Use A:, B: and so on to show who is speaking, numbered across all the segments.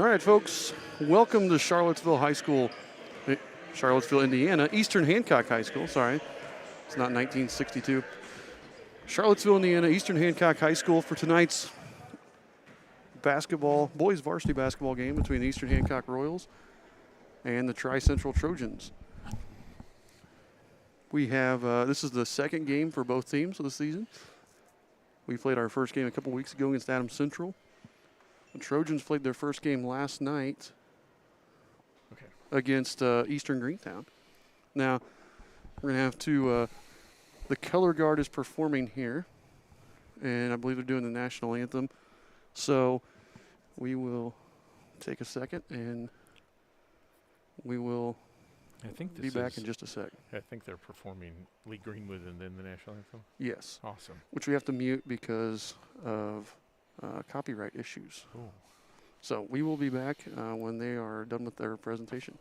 A: All right, folks, welcome to Charlottesville High School, Charlottesville, Indiana, Eastern Hancock High School, sorry. It's not 1962. Charlottesville, Indiana, Eastern Hancock High School for tonight's boys varsity basketball game between the Eastern Hancock Royals and the Tri-Central Trojans. We have, this is the second game for both teams of the season. We played our first game a couple weeks ago against Adams Central. The Trojans played their first game last night against Eastern Greentown. Now, we're going to have to, the color guard is performing here, and I believe they're doing the national anthem. So we will take a second, and we will be back in just a sec.
B: I think they're performing Lee Greenwood and then the national anthem?
A: Yes.
B: Awesome.
A: Which we have to mute because of copyright issues.
B: Ooh.
A: So we will be back when they are done with their presentation.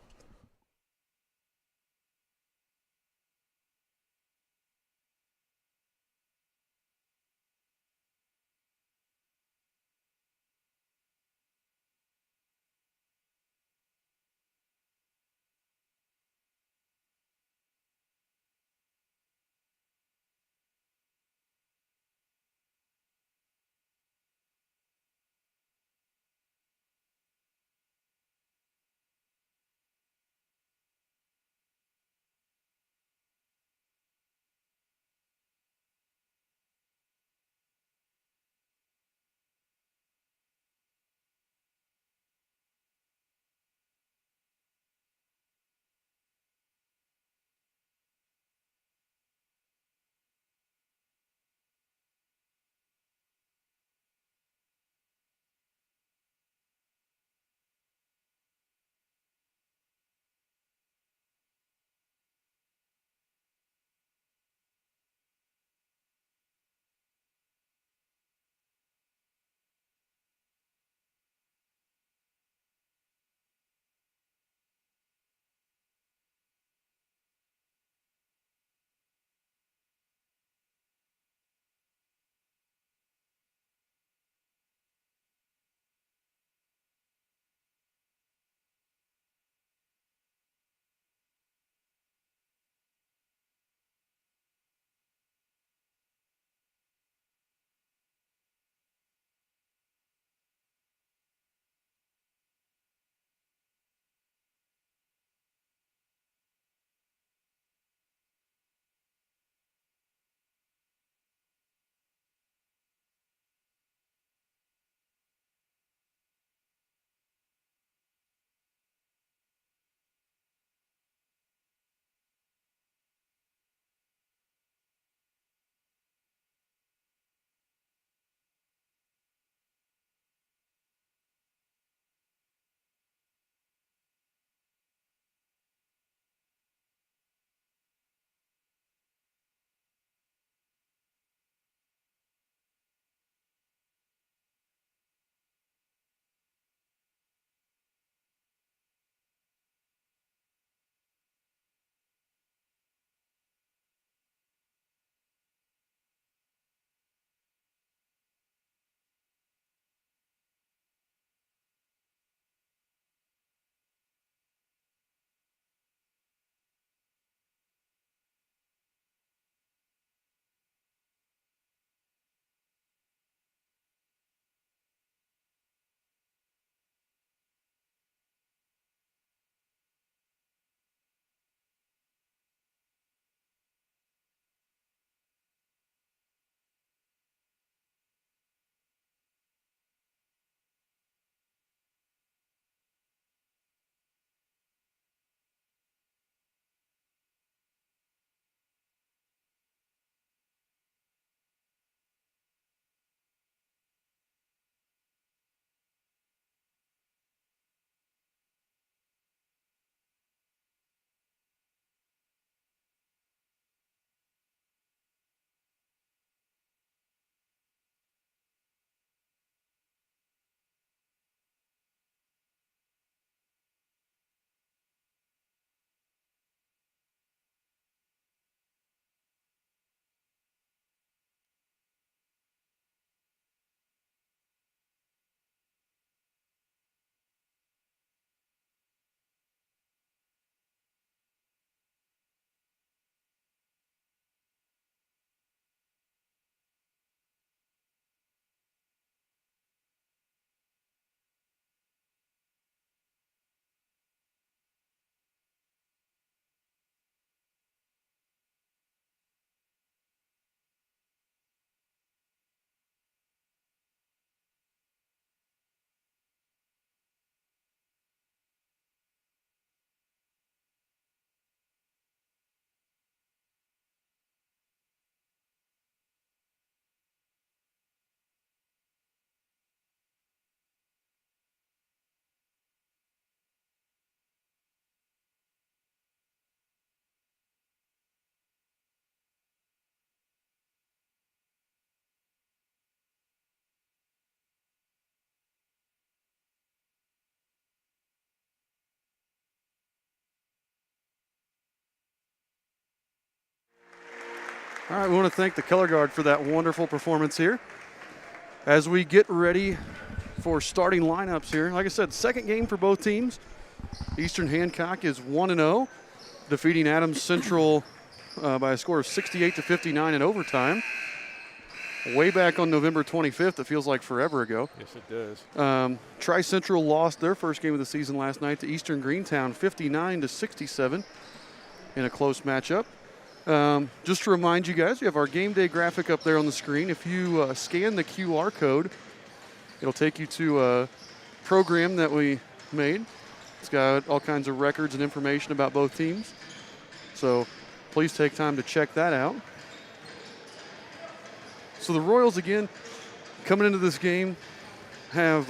A: All right, we want to thank the color guard for that wonderful performance here. As we get ready for starting lineups here, like I said, second game for both teams. Eastern Hancock is 1-0, defeating Adams Central by a score of 68-59 in overtime. Way back on November 25th, it feels like forever ago.
B: Yes, it does.
A: Tri-Central lost their first game of the season last night to Eastern Greentown, 59-67 in a close matchup. Just to remind you guys, we have our game day graphic up there on the screen. If you scan the QR code, it'll take you to a program that we made. It's got all kinds of records and information about both teams. So please take time to check that out. So the Royals, again, coming into this game, have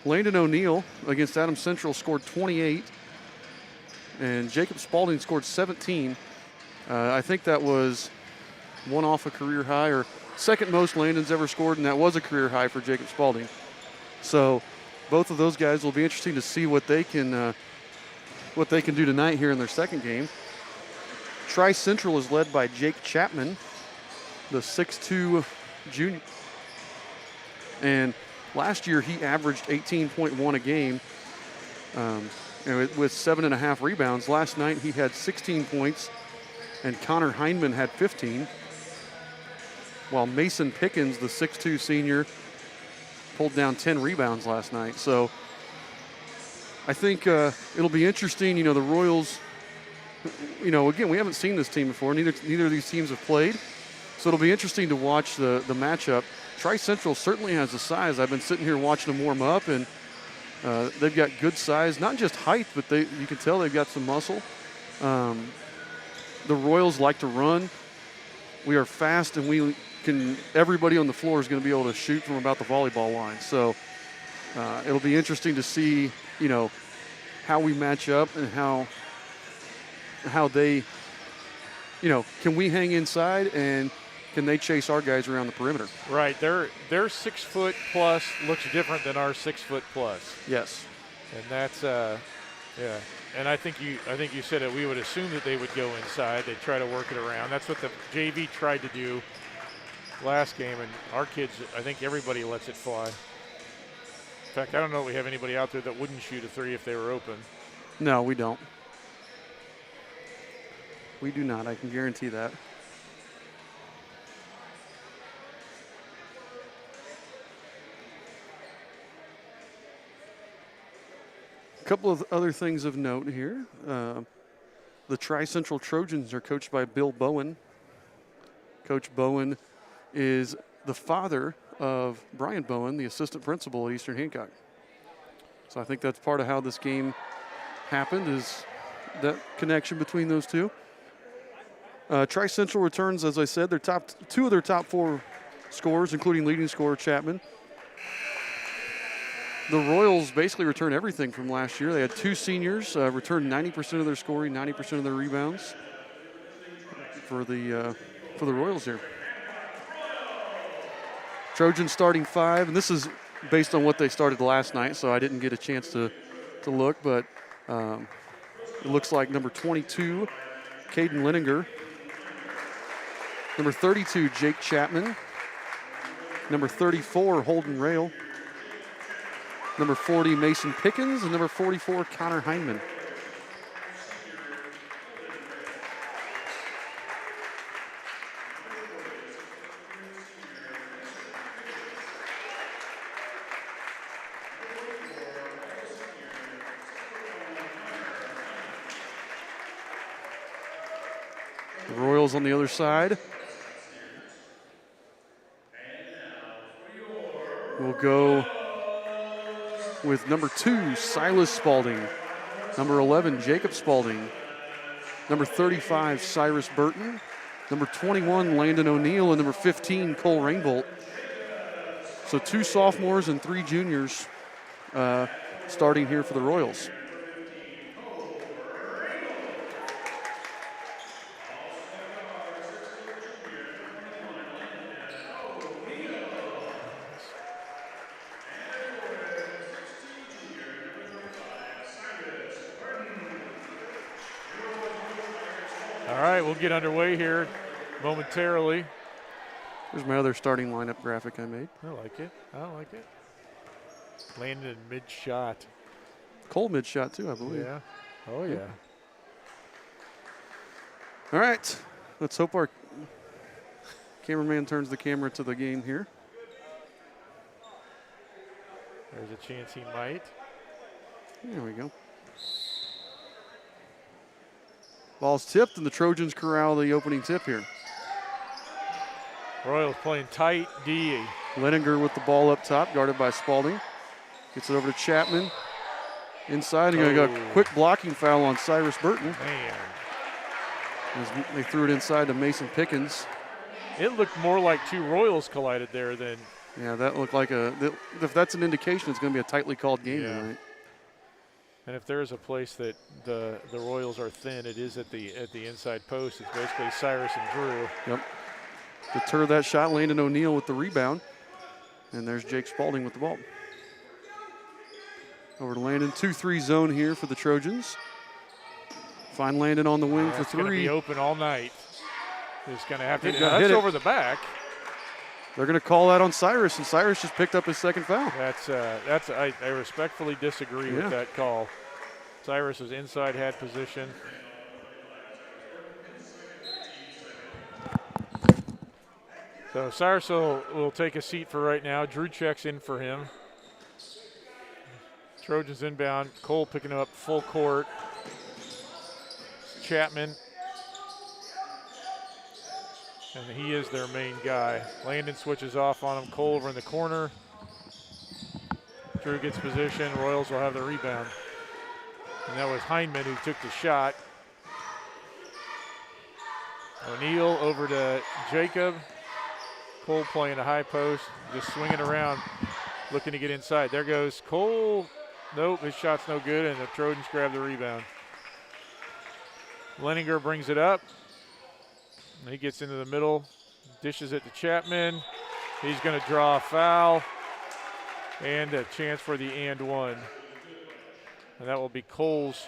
A: Landon O'Neill against Adams Central scored 28, and Jacob Spalding scored 17. I think that was one off a career high, or second most Landon's ever scored, and that was a career high for Jacob Spalding. So both of those guys will be interesting to see what they can do tonight here in their second game. Tri-Central is led by Jake Chapman, the 6'2 junior. And last year he averaged 18.1 a game with 7.5 rebounds. Last night he had 16 points, and Connor Heinman had 15, while Mason Pickens, the 6'2 senior, pulled down 10 rebounds last night. So I think it'll be interesting. You know, the Royals, you know, again, we haven't seen this team before. Neither of these teams have played. So it'll be interesting to watch the matchup. Tri-Central certainly has the size. I've been sitting here watching them warm up, and they've got good size, not just height, but you can tell they've got some muscle. The Royals like to run. We are fast, and everybody on the floor is going to be able to shoot from about the volleyball line. So it'll be interesting to see, you know, how we match up and how they, you know, can we hang inside and can they chase our guys around the perimeter?
B: Right. Their 6 foot plus looks different than our 6 foot plus.
A: Yes.
B: And that's yeah. And I think you said it. We would assume that they would go inside. They'd try to work it around. That's what the JV tried to do last game, and our kids, I think everybody lets it fly. In fact, I don't know if we have anybody out there that wouldn't shoot a 3 if they were open.
A: No, we don't. We do not. I can guarantee that. A couple of other things of note here. The Tri-Central Trojans are coached by Bill Bowen. Coach Bowen is the father of Brian Bowen, the assistant principal at Eastern Hancock. So I think that's part of how this game happened, is that connection between those two. Tri-Central returns, as I said, two of their top 4 scorers, including leading scorer Chapman. The Royals basically return everything from last year. They had 2 seniors return 90% of their scoring, 90% of their rebounds for the Royals here. Trojans starting 5, and this is based on what they started last night, so I didn't get a chance to look, but it looks like number 22, Caden Leninger. Number 32, Jake Chapman. Number 34, Holden Rail. Number 40, Mason Pickens. And number 44, Connor Heinman. The Royals on the other side. We'll go with number 2, Silas Spalding. Number 11, Jacob Spalding. Number 35, Cyrus Burton. Number 21, Landon O'Neill. And number 15, Cole Rainbolt. So 2 sophomores and 3 juniors starting here for the Royals.
B: All right, we'll get underway here. momentarily.
A: Here's my other starting lineup graphic I made.
B: I like it. I like it. Landed in mid-shot.
A: Cole mid-shot, too, I believe.
B: Yeah. Oh, yeah.
A: All right. Let's hope our cameraman turns the camera to the game here.
B: There's a chance he might.
A: There we go. Ball's tipped, and the Trojans corral the opening tip here.
B: Royals playing tight D.
A: Leninger with the ball up top, guarded by Spalding. Gets it over to Chapman. Inside, and got a quick blocking foul on Cyrus Burton.
B: Man.
A: As they threw it inside to Mason Pickens.
B: It looked more like two Royals collided there than.
A: Yeah, that looked like if that's an indication, it's going to be a tightly called game tonight.
B: And if there is a place that the Royals are thin, it is at the inside post. It's basically Cyrus and Drew.
A: Yep. Deter that shot, Landon O'Neill with the rebound. And there's Jake Spalding with the ball. Over to Landon, 2-3 zone here for the Trojans. Find Landon on the wing for three.
B: Going to be open all night. He's going to have to.
A: That's
B: over the back.
A: They're going to call that on Cyrus, and Cyrus just picked up his second foul.
B: I respectfully disagree with that call. Cyrus's inside had position. So Cyrus will take a seat for right now. Drew checks in for him. Trojans inbound. Cole picking up full court. Chapman. And he is their main guy. Landon switches off on him. Cole over in the corner. Drew gets position. Royals will have the rebound. And that was Hindman who took the shot. O'Neal over to Jacob. Cole playing a high post, just swinging around, looking to get inside. There goes Cole. Nope, his shot's no good, and the Trojans grab the rebound. Leninger brings it up. He gets into the middle, dishes it to Chapman. He's going to draw a foul, and a chance for the and one. And that will be Cole's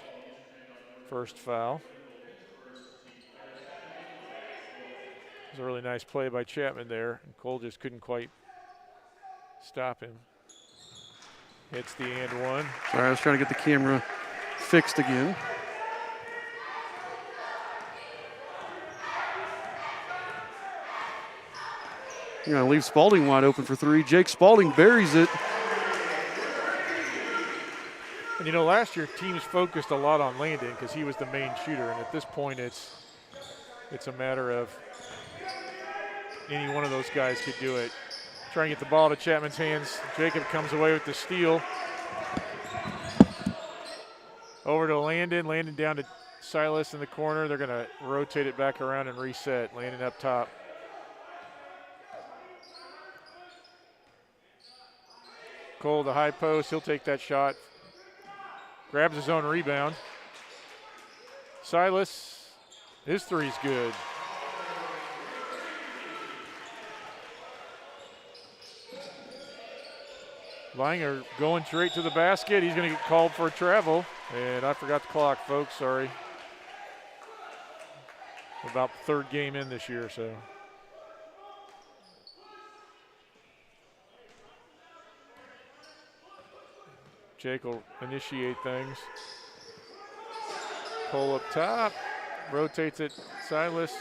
B: first foul. It was a really nice play by Chapman there, and Cole just couldn't quite stop him. Hits the and one.
A: Sorry, I was trying to get the camera fixed again. You're going to leave Spalding wide open for three. Jake Spalding buries it.
B: And you know, last year teams focused a lot on Landon because he was the main shooter, and at this point it's a matter of any one of those guys could do it. Trying to get the ball to Chapman's hands. Jacob comes away with the steal. Over to Landon. Landon down to Silas in the corner. They're going to rotate it back around and reset. Landon up top. Cole, the high post. He'll take that shot. Grabs his own rebound. Silas, his three's good. Langer going straight to the basket. He's going to get called for a travel. And I forgot the clock, folks. Sorry. About third game in this year, so. Jake will initiate things. Cole up top. Rotates it. Silas.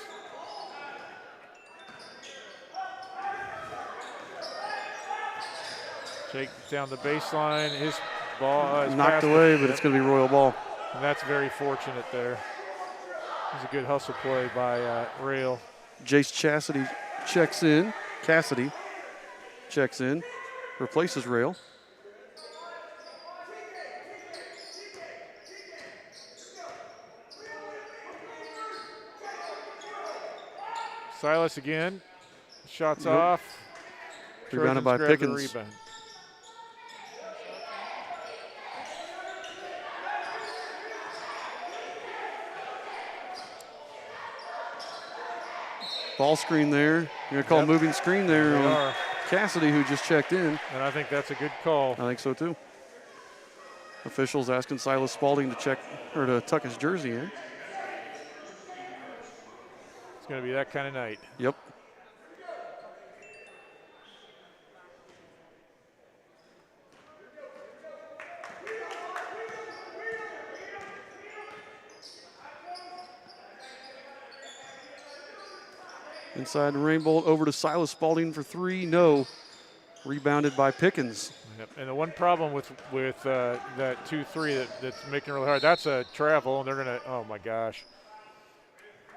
B: Jake down the baseline. His ball is
A: knocked away, but it's going to be Royal ball.
B: And that's very fortunate there. It was a good hustle play by Rail.
A: Jace Cassidy checks in. Cassidy checks in. Replaces Rail.
B: Silas again. Shots off.
A: Rebounded by Pickens.
B: Rebound.
A: Ball screen there. You're going to call moving screen there on Cassidy, who just checked in.
B: And I think that's a good call.
A: I think so too. Officials asking Silas Spalding to check or to tuck his jersey in.
B: It's going to be that kind of night.
A: Yep. Inside the Rainbolt, over to Silas Spalding for 3. No. Rebounded by Pickens.
B: Yep. And the one problem with that 2-3 that's making it really hard, that's a travel, and they're going to, oh my gosh.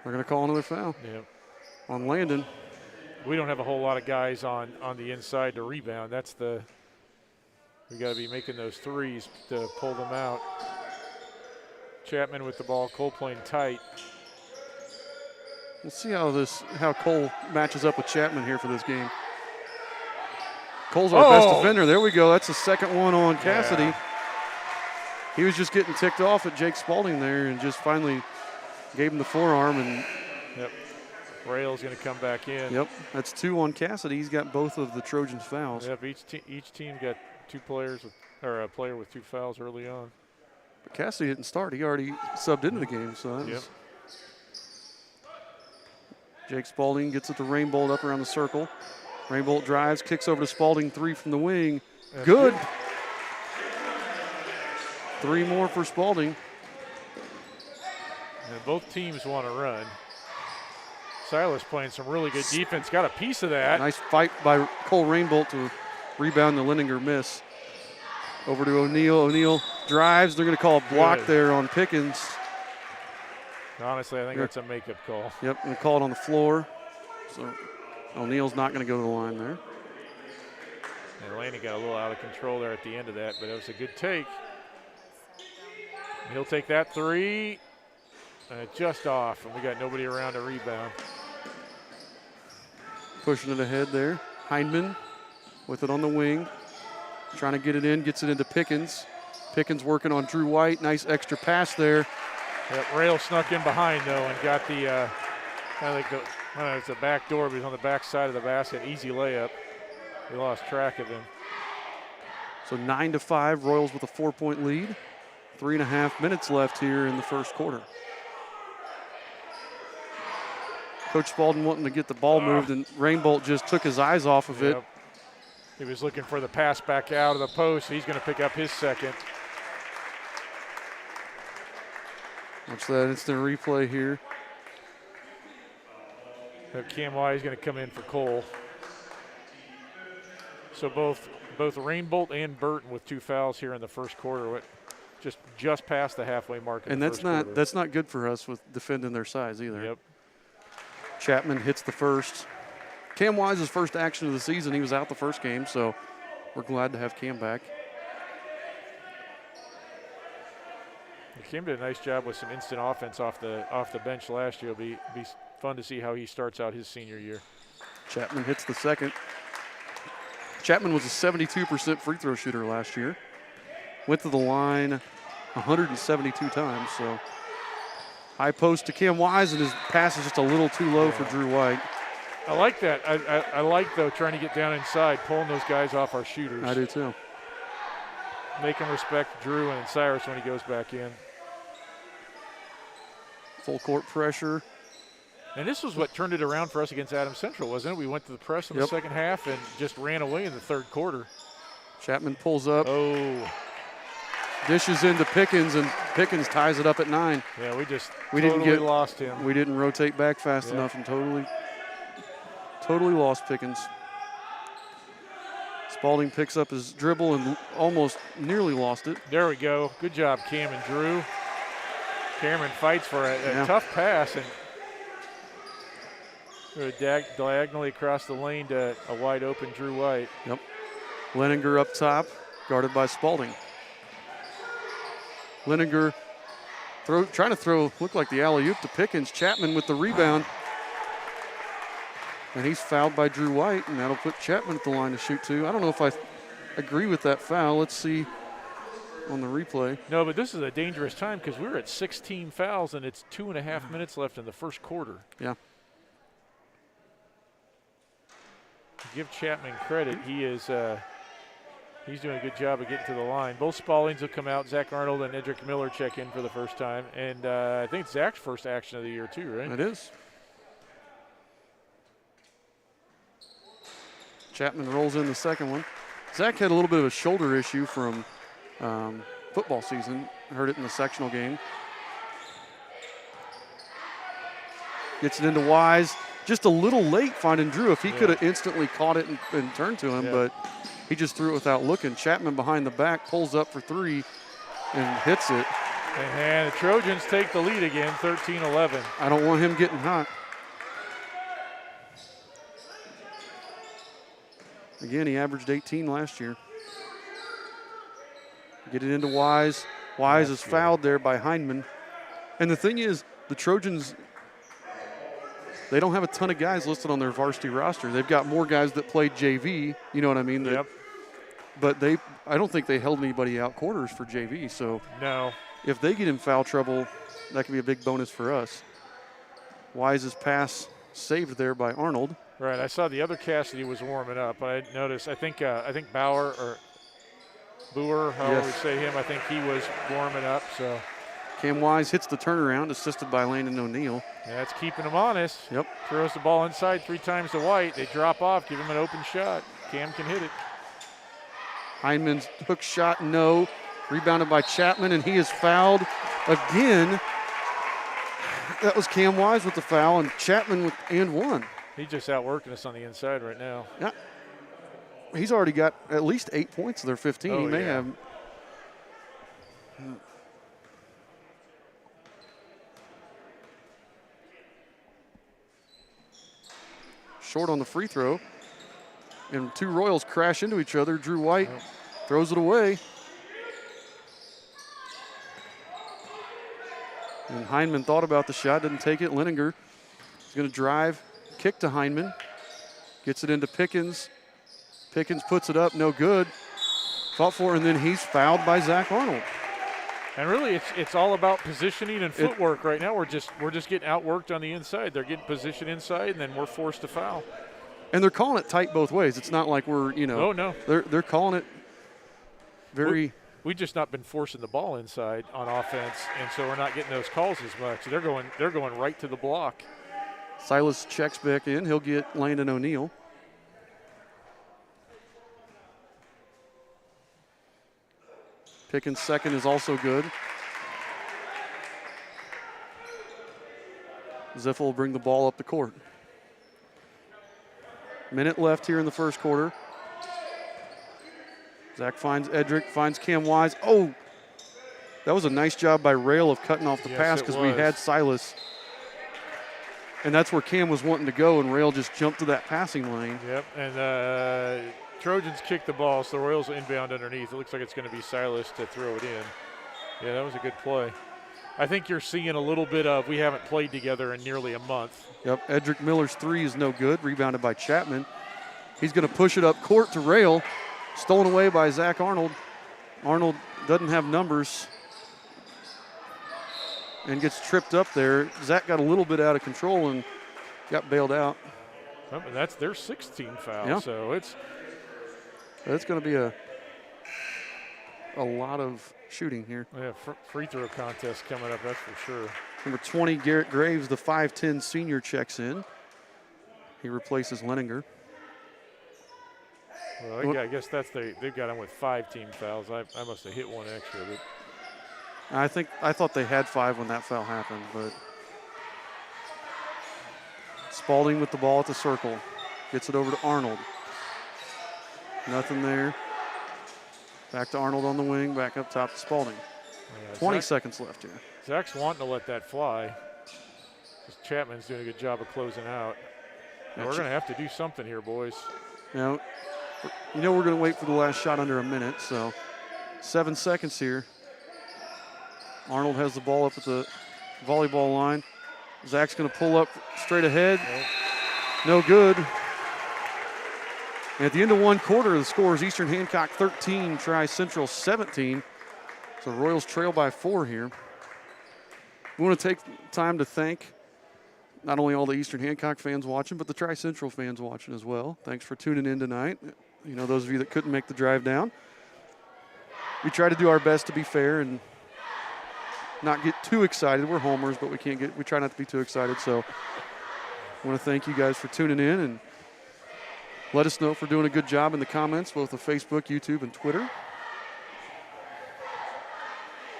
A: They're going to call another foul on Landon.
B: We don't have a whole lot of guys on the inside to rebound. We got to be making those threes to pull them out. Chapman with the ball, Cole playing tight.
A: We'll see how Cole matches up with Chapman here for this game. Cole's our best defender. There we go. That's the second one on Cassidy.
B: Yeah.
A: He was just getting ticked off at Jake Spalding there and just finally gave him the forearm. And
B: yep. Rail's going to come back in.
A: Yep. That's 2 on Cassidy. He's got both of the Trojans' fouls.
B: Yep. Each team got a player with 2 fouls early on.
A: But Cassidy didn't start. He already subbed into the game. So that was Jake Spalding gets it to Rainbolt up around the circle. Rainbolt drives, kicks over to Spalding, 3 from the wing.
B: That's
A: good. 3 more for Spalding.
B: And both teams want to run. Silas playing some really good defense. Got a piece of that.
A: Nice fight by Cole Rainbolt to rebound the Lindinger miss. Over to O'Neal. O'Neal drives. They're going to call a block there on Pickens.
B: Honestly, I think that's a makeup call.
A: Yep, and call it on the floor. So O'Neal's not going to go to the line there.
B: And Landon got a little out of control there at the end of that, but it was a good take. He'll take that 3. Just off, and we got nobody around to rebound.
A: Pushing it ahead there. Hindman with it on the wing. Trying to get it in, gets it into Pickens. Pickens working on Drew White. Nice extra pass there.
B: Yep, Rail snuck in behind, though, and got the, I don't know, it's a back door, but he's on the back side of the basket. Easy layup. We lost track of him.
A: So 9-5, Royals with a 4-point lead. 3.5 minutes left here in the first quarter. Coach Spalding wanting to get the ball moved, and Rainbolt just took his eyes off of it.
B: He was looking for the pass back out of the post. He's going to pick up his second.
A: Watch that instant replay here.
B: Cam Wise is going to come in for Cole. So both Rainbolt and Burton with 2 fouls here in the first quarter, just past the halfway mark.
A: And that's not good for us with defending their size either.
B: Yep.
A: Chapman hits the first. Cam Wise's first action of the season. He was out the first game, so we're glad to have Cam back.
B: Cam did a nice job with some instant offense off the bench last year. It'll be fun to see how he starts out his senior year.
A: Chapman hits the second. Chapman was a 72% free throw shooter last year. Went to the line 172 times, so high post to Cam Wise, and his pass is just a little too low for Drew White.
B: I like that. I like, though, trying to get down inside, pulling those guys off our shooters.
A: I do, too.
B: Make them respect Drew and Cyrus when he goes back in.
A: Full court pressure.
B: And this was what turned it around for us against Adams Central, wasn't it? We went to the press in the second half and just ran away in the third quarter.
A: Chapman pulls up.
B: Oh.
A: Dishes into Pickens, and Pickens ties it up at 9.
B: Yeah, we totally lost him.
A: We didn't rotate back fast enough and totally lost Pickens. Spalding picks up his dribble and almost nearly lost it.
B: There we go. Good job, Cam and Drew. Cameron fights for a tough pass and diagonally across the lane to a wide open Drew White.
A: Yep. Leninger up top, guarded by Spalding. Leninger trying to throw, looked like the alley-oop to Pickens. Chapman with the rebound. And he's fouled by Drew White, and that'll put Chapman at the line to shoot 2. I don't know if I agree with that foul. Let's see on the replay.
B: No, but this is a dangerous time because we're at 16 fouls, and it's 2.5 minutes left in the first quarter.
A: Yeah.
B: To give Chapman credit, he's doing a good job of getting to the line. Both Spaldings will come out. Zach Arnold and Edric Miller check in for the first time. And I think it's Zach's first action of the year too, right?
A: It is. Chapman rolls in the second one. Zach had a little bit of a shoulder issue from football season. Heard it in the sectional game. Gets it into Wise. Just a little late finding Drew. If he could have instantly caught it and turned to him, but he just threw it without looking. Chapman behind the back pulls up for three and hits it.
B: And the Trojans take the lead again, 13-11.
A: I don't want him getting hot. Again, he averaged 18 last year. Get it into Wise. Wise is fouled there by Hindman. And the thing is, the Trojans, they don't have a ton of guys listed on their varsity roster. They've got more guys that played JV, you know what I mean?
B: Yep.
A: But I don't think they held anybody out quarters for JV. So
B: no.
A: If they get in foul trouble, that could be a big bonus for us. Wise's pass saved there by Arnold.
B: Right, I saw the other Cassidy was warming up. I noticed, I think Bauer or Boer, however we say him, I think he was warming up. So
A: Cam Wise hits the turnaround, assisted by Landon O'Neill.
B: Yeah, that's keeping him honest.
A: Yep.
B: Throws the ball inside 3 times to White. They drop off, give him an open shot. Cam can hit it.
A: Hindman's hook shot, no. Rebounded by Chapman, and he is fouled again. That was Cam Wise with the foul, and Chapman with and one.
B: He's just outworking us on the inside right now.
A: Yeah. He's already got at least 8 points of their 15.
B: Oh,
A: he may have. Short on the free throw. And 2 Royals crash into each other. Drew White throws it away. And Hindman thought about the shot, didn't take it. Leninger is going to drive, kick to Hindman. Gets it into Pickens. Pickens puts it up, no good. Fought for, and then he's fouled by Zach Arnold.
B: And really, it's all about positioning and footwork right now. We're just getting outworked on the inside. They're getting position inside, and then we're forced to foul.
A: And they're calling it tight both ways. It's not like we're,
B: Oh, no.
A: They're calling it very.
B: We've just not been forcing the ball inside on offense, and so we're not getting those calls as much. They're going right to the block.
A: Silas checks back in. He'll get Landon O'Neill. Pickens' second is also good. Ziffel will bring the ball up the court. Minute left here in the first quarter. Zach finds Edric, finds Cam Wise. Oh, that was a nice job by Rail of cutting off the pass because we had Silas. And that's where Cam was wanting to go, and Rail just jumped to that passing lane.
B: Yep, and Trojans kick the ball, so the Royals inbound underneath. It looks like it's going to be Silas to throw it in. Yeah, that was a good play. I think you're seeing a little bit of we haven't played together in nearly a month.
A: Yep, Edric Miller's 3 is no good, rebounded by Chapman. He's going to push it up court to Rail. Stolen away by Zach Arnold. Arnold doesn't have numbers and gets tripped up there. Zach got a little bit out of control and got bailed out.
B: Oh, and that's their 16th foul,
A: yeah.
B: So it's
A: going to be a lot of shooting here.
B: Yeah, free throw contest coming up, that's for sure.
A: Number 20, Garrett Graves, the 5'10 senior, checks in. He replaces Leninger.
B: Well, I guess they've got him with 5 team fouls. I must have hit one extra. But
A: I thought they had 5 when that foul happened, but Spalding with the ball at the circle. Gets it over to Arnold. Nothing there. Back to Arnold on the wing, back up top to Spalding. 20 seconds left here.
B: Zach's wanting to let that fly. Chapman's doing a good job of closing out. We're going to have to do something here, boys.
A: Now, we're going to wait for the last shot under a minute, so 7 seconds here. Arnold has the ball up at the volleyball line. Zach's going to pull up straight ahead. No good. And at the end of one quarter, the score is Eastern Hancock 13, Tri-Central 17. So Royals trail by 4 here. We want to take time to thank not only all the Eastern Hancock fans watching, but the Tri-Central fans watching as well. Thanks for tuning in tonight. Those of you that couldn't make the drive down. We try to do our best to be fair and not get too excited. We're homers, but we try not to be too excited. So I want to thank you guys for tuning in, and Let us know if we're doing a good job in the comments, both of Facebook, YouTube, and Twitter.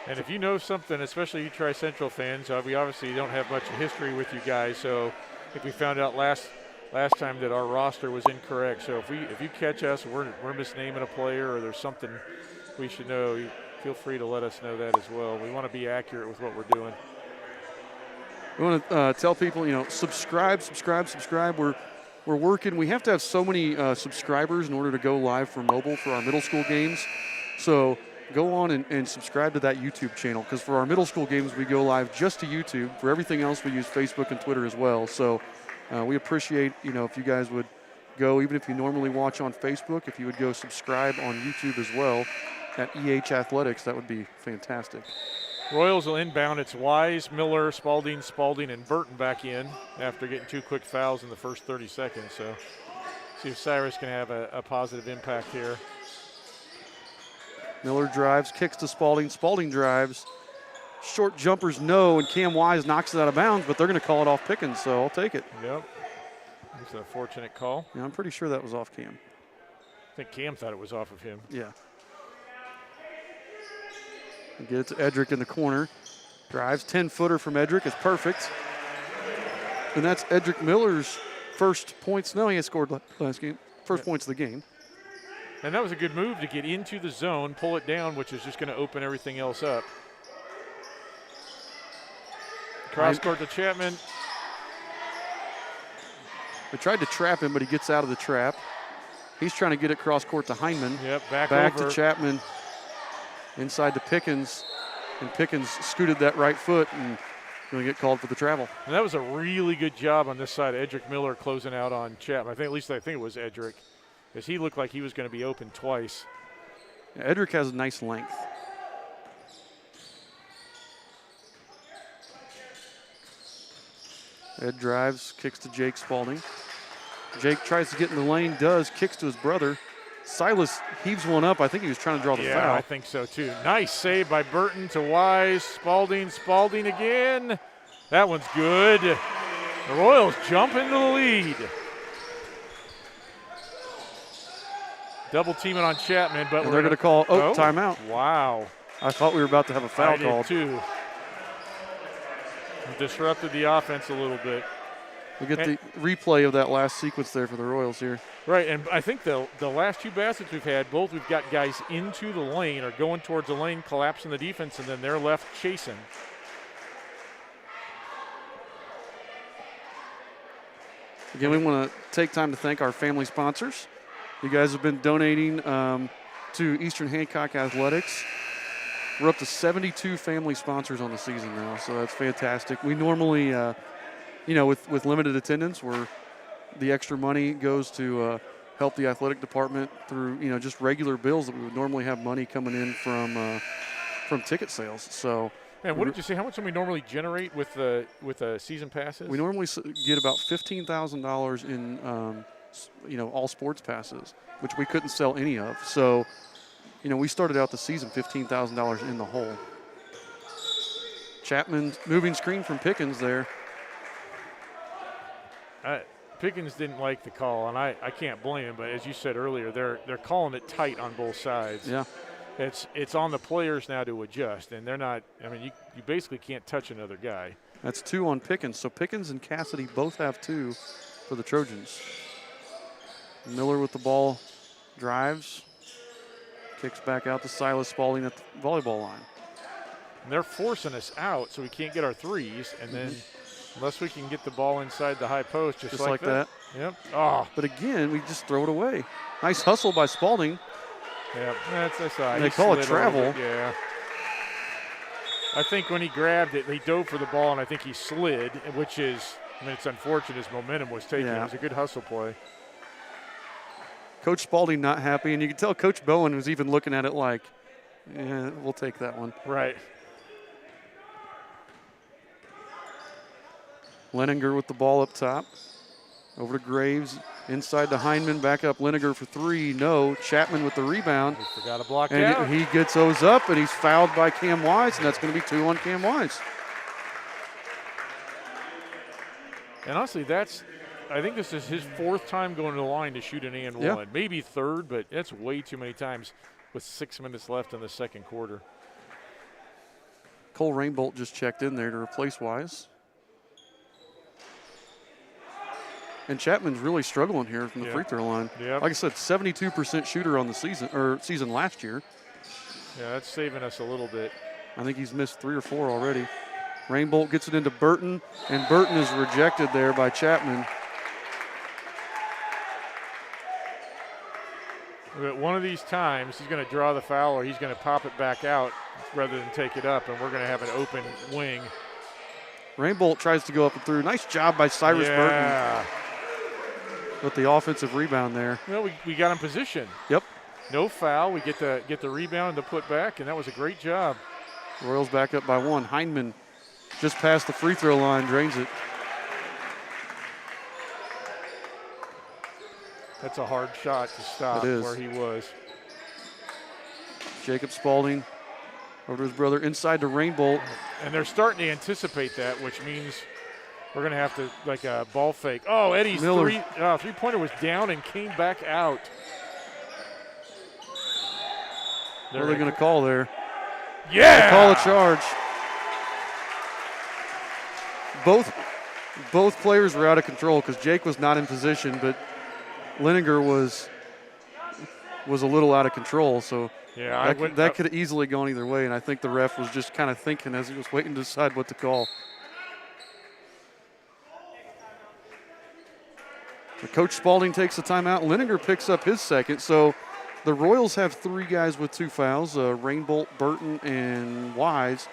B: And if you know something, especially you Tri-Central fans, we obviously don't have much history with you guys, so I think we found out last time that our roster was incorrect. So if you catch us, we're misnaming a player or there's something we should know, feel free to let us know that as well. We want to be accurate with what we're doing.
A: We want to tell people, subscribe. We're working. We have to have so many subscribers in order to go live for mobile for our middle school games. So go on and subscribe to that YouTube channel, because for our middle school games, we go live just to YouTube. For everything else, we use Facebook and Twitter as well. So we appreciate, if you guys would go, even if you normally watch on Facebook, if you would go subscribe on YouTube as well at EH Athletics, that would be fantastic.
B: Royals will inbound. It's Wise, Miller, Spalding, and Burton back in after getting 2 quick fouls in the first 30 seconds. So see if Cyrus can have a positive impact here.
A: Miller drives, kicks to Spalding. Spalding drives. Short jumpers, no, and Cam Wise knocks it out of bounds, but they're going to call it off Pickens, so I'll take it.
B: Yep. It's a fortunate call.
A: Yeah, I'm pretty sure that was off Cam.
B: I think Cam thought it was off of him.
A: Yeah. Get it to Edrick in the corner. Drives, 10-footer from Edrick is perfect. And that's Edrick Miller's first points. No, he has scored last game. First points of the game.
B: And that was a good move to get into the zone, pull it down, which is just going to open everything else up. Cross court to Chapman.
A: They tried to trap him, but he gets out of the trap. He's trying to get it cross court to Heineman.
B: Yep, back
A: over. To Chapman. Inside to Pickens, and Pickens scooted that right foot and going to get called for the travel.
B: And that was a really good job on this side. Edrick Miller closing out on Chapman. I think it was Edrick, because he looked like he was going to be open twice.
A: Yeah, Edrick has a nice length. Ed drives, kicks to Jake Spalding. Jake tries to get in the lane, kicks to his brother. Silas heaves one up. I think he was trying to draw the foul.
B: Yeah, I think so too. Nice save by Burton to Wise. Spalding again. That one's good. The Royals jump into the lead. Double teaming on Chapman, but
A: they're going to call timeout.
B: Wow.
A: I thought we were about to have a foul called.
B: Too. Disrupted the offense a little bit.
A: We get the replay of that last sequence there for the Royals here.
B: Right, and I think the last 2 baskets we've had, we've got guys into the lane or going towards the lane, collapsing the defense, and then they're left chasing.
A: Again, we want to take time to thank our family sponsors. You guys have been donating to Eastern Hancock Athletics. We're up to 72 family sponsors on the season now, so that's fantastic. We normally, with limited attendance, the extra money goes to help the athletic department through, just regular bills that we would normally have money coming in from ticket sales. So.
B: And what did you say? How much do we normally generate with season passes?
A: We normally get about $15,000 in, all sports passes, which we couldn't sell any of. So, we started out the season $15,000 in the hole. Chapman moving screen from Pickens there.
B: Pickens didn't like the call, and I can't blame him. But as you said earlier, they're calling it tight on both sides.
A: Yeah.
B: It's on the players now to adjust, and they're not. I mean, you basically can't touch another guy.
A: That's 2 on Pickens. So Pickens and Cassidy both have 2 for the Trojans. Miller with the ball, drives, kicks back out to Silas Spalding at the volleyball line.
B: And they're forcing us out, so we can't get our threes, and then unless we can get the ball inside the high post, just like that. Yep. Oh.
A: But again, we just throw it away. Nice hustle by Spalding.
B: Yeah, that's
A: they call it travel.
B: Yeah. I think when he grabbed it, he dove for the ball, and I think he slid, which is, it's unfortunate his momentum was taken.
A: Yeah.
B: It was a good hustle play.
A: Coach Spalding not happy, and you can tell Coach Bowen was even looking at it like, yeah, we'll take that one.
B: Right.
A: Leninger with the ball up top. Over to Graves. Inside to Heineman. Back up Leninger for 3. No. Chapman with the rebound.
B: He forgot to block
A: and
B: out.
A: He gets those up, and he's fouled by Cam Wise, and that's going to be 2 on Cam Wise.
B: And honestly, that's I think this is his 4th time going to the line to shoot an and
A: Yeah.
B: one, maybe 3rd, but that's way too many times with 6 minutes left in the second quarter.
A: Cole Rainbolt just checked in there to replace Wise. And Chapman's really struggling here from the free throw line.
B: Yep.
A: Like I said, 72% shooter on the season last year.
B: Yeah, that's saving us a little bit.
A: I think he's missed 3 or 4 already. Rainbolt gets it into Burton, and Burton is rejected there by Chapman.
B: But one of these times, he's going to draw the foul or he's going to pop it back out rather than take it up, and we're going to have an open wing.
A: Rainbolt tries to go up and through. Nice job by Cyrus Burton with the offensive rebound there.
B: Well, we got in position.
A: Yep.
B: No foul. We get the rebound and the put back, and that was a great job.
A: Royals back up by 1. Hindman just past the free throw line, drains it.
B: That's a hard shot to stop where he was.
A: Jacob Spalding over to his brother inside to Rainbolt.
B: And they're starting to anticipate that, which means we're going to have to, like a ball fake. Oh, Eddie's three-pointer was down and came back out.
A: What are they going to call there?
B: Yeah!
A: They call a charge. Both players were out of control because Jake was not in position, but Leninger was a little out of control. So that could have easily gone either way, and I think the ref was just kind of thinking as he was waiting to decide what to call. Coach Spalding takes the timeout. Leninger picks up his second. So the Royals have 3 guys with 2 fouls, Rainbolt, Burton, and Wise.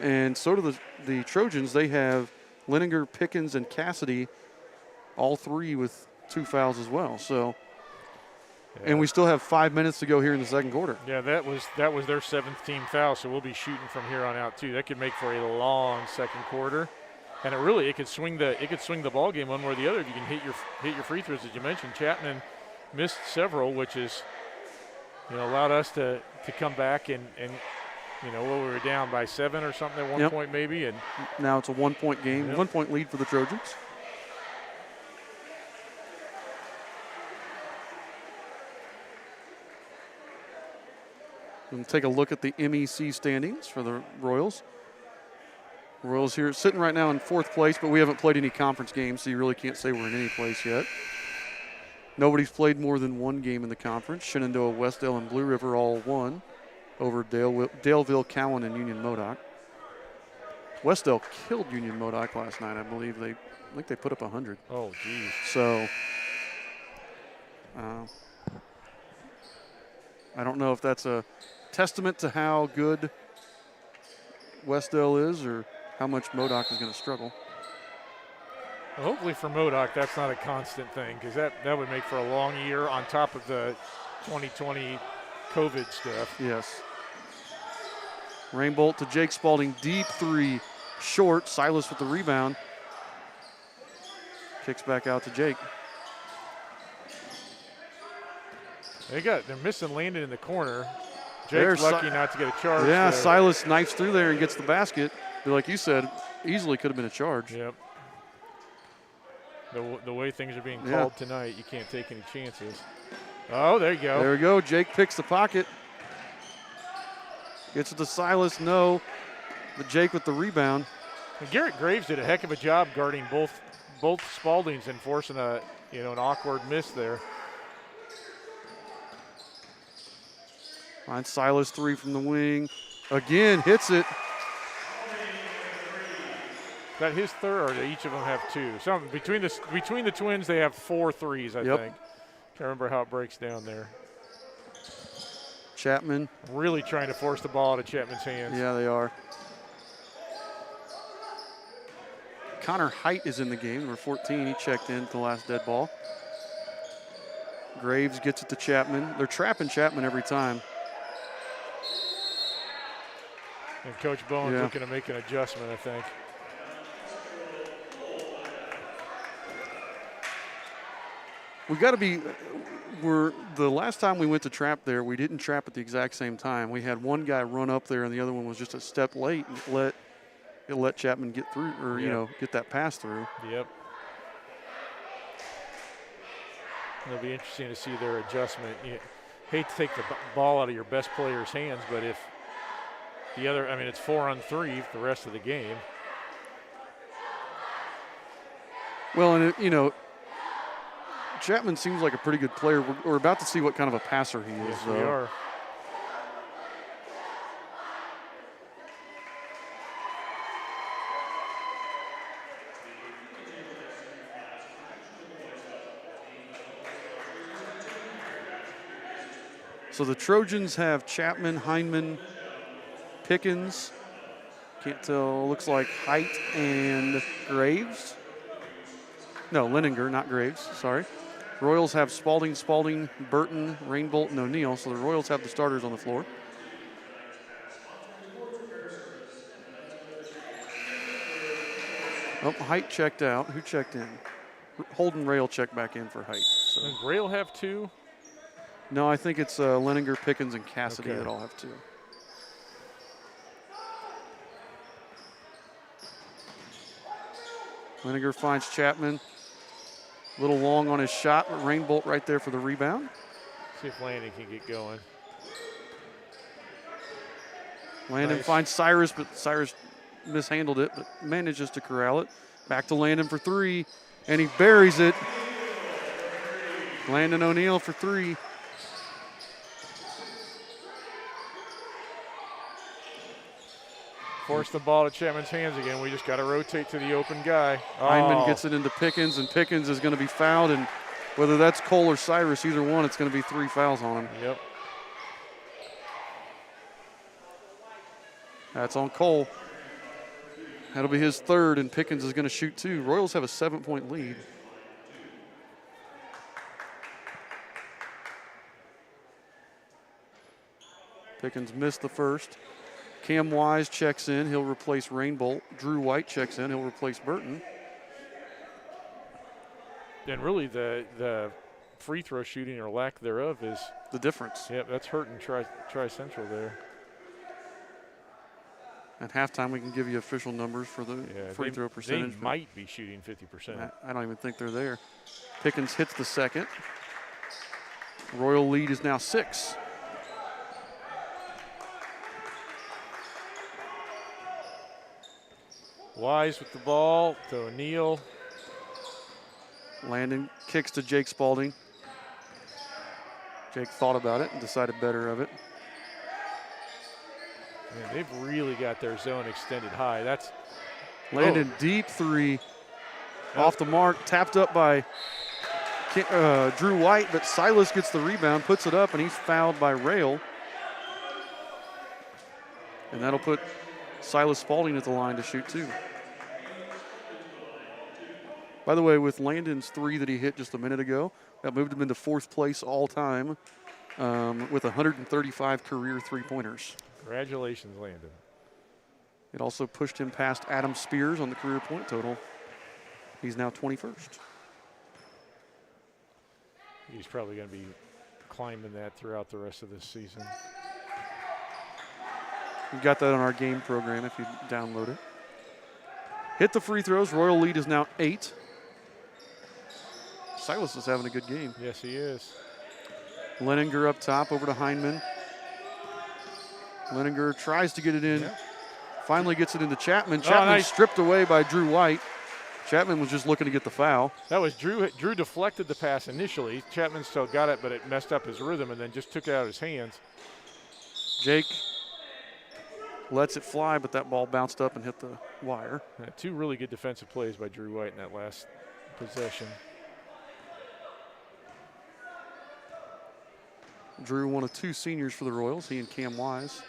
A: And so do the Trojans. They have Leninger, Pickens, and Cassidy, all 3 with 2 fouls as well. So, and we still have 5 minutes to go here in the second quarter.
B: Yeah, that was their 7th team foul, so we'll be shooting from here on out too. That could make for a long second quarter. And it could swing the ball game one way or the other if you can hit your free throws, as you mentioned. Chapman missed several, which is allowed us to come back and we were down by 7 or something at one point maybe, and
A: now it's a 1-point game, 1-point lead for the Trojans. We'll take a look at the MEC standings for the Royals. Royals here sitting right now in 4th place, but we haven't played any conference games, so you really can't say we're in any place yet. Nobody's played more than 1 game in the conference. Shenandoah, Westdale, and Blue River all won over Daleville, Cowan, and Union Modoc. Westdale killed Union Modoc last night, I believe. I think they put up 100.
B: Oh, geez.
A: So I don't know if that's a testament to how good Westdale is or how much Modoc is going to struggle.
B: Well, hopefully for Modoc, that's not a constant thing, because that would make for a long year on top of the 2020 COVID stuff.
A: Yes. Rainbolt to Jake Spalding, deep 3, short. Silas with the rebound. Kicks back out to Jake.
B: They're missing Landon in the corner. Jake's lucky not to get a charge.
A: Yeah,
B: there.
A: Silas knifes through there and gets the basket. But like you said, easily could have been a charge.
B: Yep. The way things are being called tonight, you can't take any chances. Oh, there you go.
A: There we go. Jake picks the pocket. Gets it to Silas. No. But Jake with the rebound.
B: And Garrett Graves did a heck of a job guarding both Spaldings and forcing an awkward miss there.
A: Finds Silas 3 from the wing. Again, hits it.
B: Is that his 3rd, or do each of them have 2? Between the twins, they have 4 threes, I think. Can't remember how it breaks down there.
A: Chapman.
B: Really trying to force the ball out of Chapman's hands.
A: Yeah, they are. Connor Height is in the game, number 14. He checked in to the last dead ball. Graves gets it to Chapman. They're trapping Chapman every time.
B: And Coach Bowen's looking to make an adjustment, I think.
A: We got to be. The last time we went to trap there, we didn't trap at the exact same time. We had one guy run up there, and the other one was just a step late and let Chapman get through, or get that pass through.
B: Yep. It'll be interesting to see their adjustment. You hate to take the ball out of your best player's hands, but if the other, I mean, it's 4-on-3 for the rest of the game.
A: Well, and Chapman seems like a pretty good player. We're about to see what kind of a passer he is.
B: Yes, we are.
A: So the Trojans have Chapman, Heineman, Pickens. Can't tell. Looks like Height and Graves. No, Leninger, not Graves. Sorry. Royals have Spalding, Burton, Rainbolt, and O'Neal. So the Royals have the starters on the floor. Oh, Height checked out. Who checked in? Holden Rail checked back in for Height. So.
B: Does Rail have 2?
A: No, I think it's Leninger, Pickens, and Cassidy that all have 2. Leninger finds Chapman. A little long on his shot, but Rainbolt right there for the rebound.
B: See if Landon can get going.
A: Landon finds Cyrus, but Cyrus mishandled it, but manages to corral it. Back to Landon for 3, and he buries it. Landon O'Neal for 3.
B: Force the ball to Chapman's hands again. We just got to rotate to the open guy.
A: Heineman gets it into Pickens, and Pickens is going to be fouled. And whether that's Cole or Cyrus, either one, it's going to be 3 fouls on him.
B: Yep.
A: That's on Cole. That'll be his 3rd, and Pickens is going to shoot 2. Royals have a 7-point lead. Pickens missed the first. Cam Wise checks in. He'll replace Rainbolt. Drew White checks in. He'll replace Burton.
B: And really the free throw shooting or lack thereof is
A: the difference.
B: Yep, that's hurting Tri-Central there.
A: At halftime, we can give you official numbers for the free throw percentage.
B: They might be shooting 50%.
A: I don't even think they're there. Pickens hits the second. Royal lead is now 6.
B: Wise with the ball to O'Neal.
A: Landon kicks to Jake Spalding. Jake thought about it and decided better of it.
B: Man, they've really got their zone extended high. That's
A: Landon deep 3 off the mark, tapped up by Drew White, but Silas gets the rebound, puts it up, and he's fouled by Rail. And that'll put Silas Spalding at the line to shoot 2. By the way, with Landon's 3 that he hit just a minute ago, that moved him into 4th place all time with 135 career 3-pointers.
B: Congratulations, Landon.
A: It also pushed him past Adam Spears on the career point total. He's now 21st.
B: He's probably going to be climbing that throughout the rest of this season.
A: We've got that on our game program if you download it. Hit the free throws. Royal lead is now 8. Silas is having a good game.
B: Yes, he is.
A: Leninger up top over to Heineman. Leninger tries to get it in.
B: Yep.
A: Finally gets it into Chapman. Chapman stripped away by Drew White. Chapman was just looking to get the foul.
B: That was Drew. Drew deflected the pass initially. Chapman still got it, but it messed up his rhythm and then just took it out of his hands.
A: Jake lets it fly, but that ball bounced up and hit the wire.
B: 2 really good defensive plays by Drew White in that last possession.
A: Drew, one of 2 seniors for the Royals, he and Cam Wise.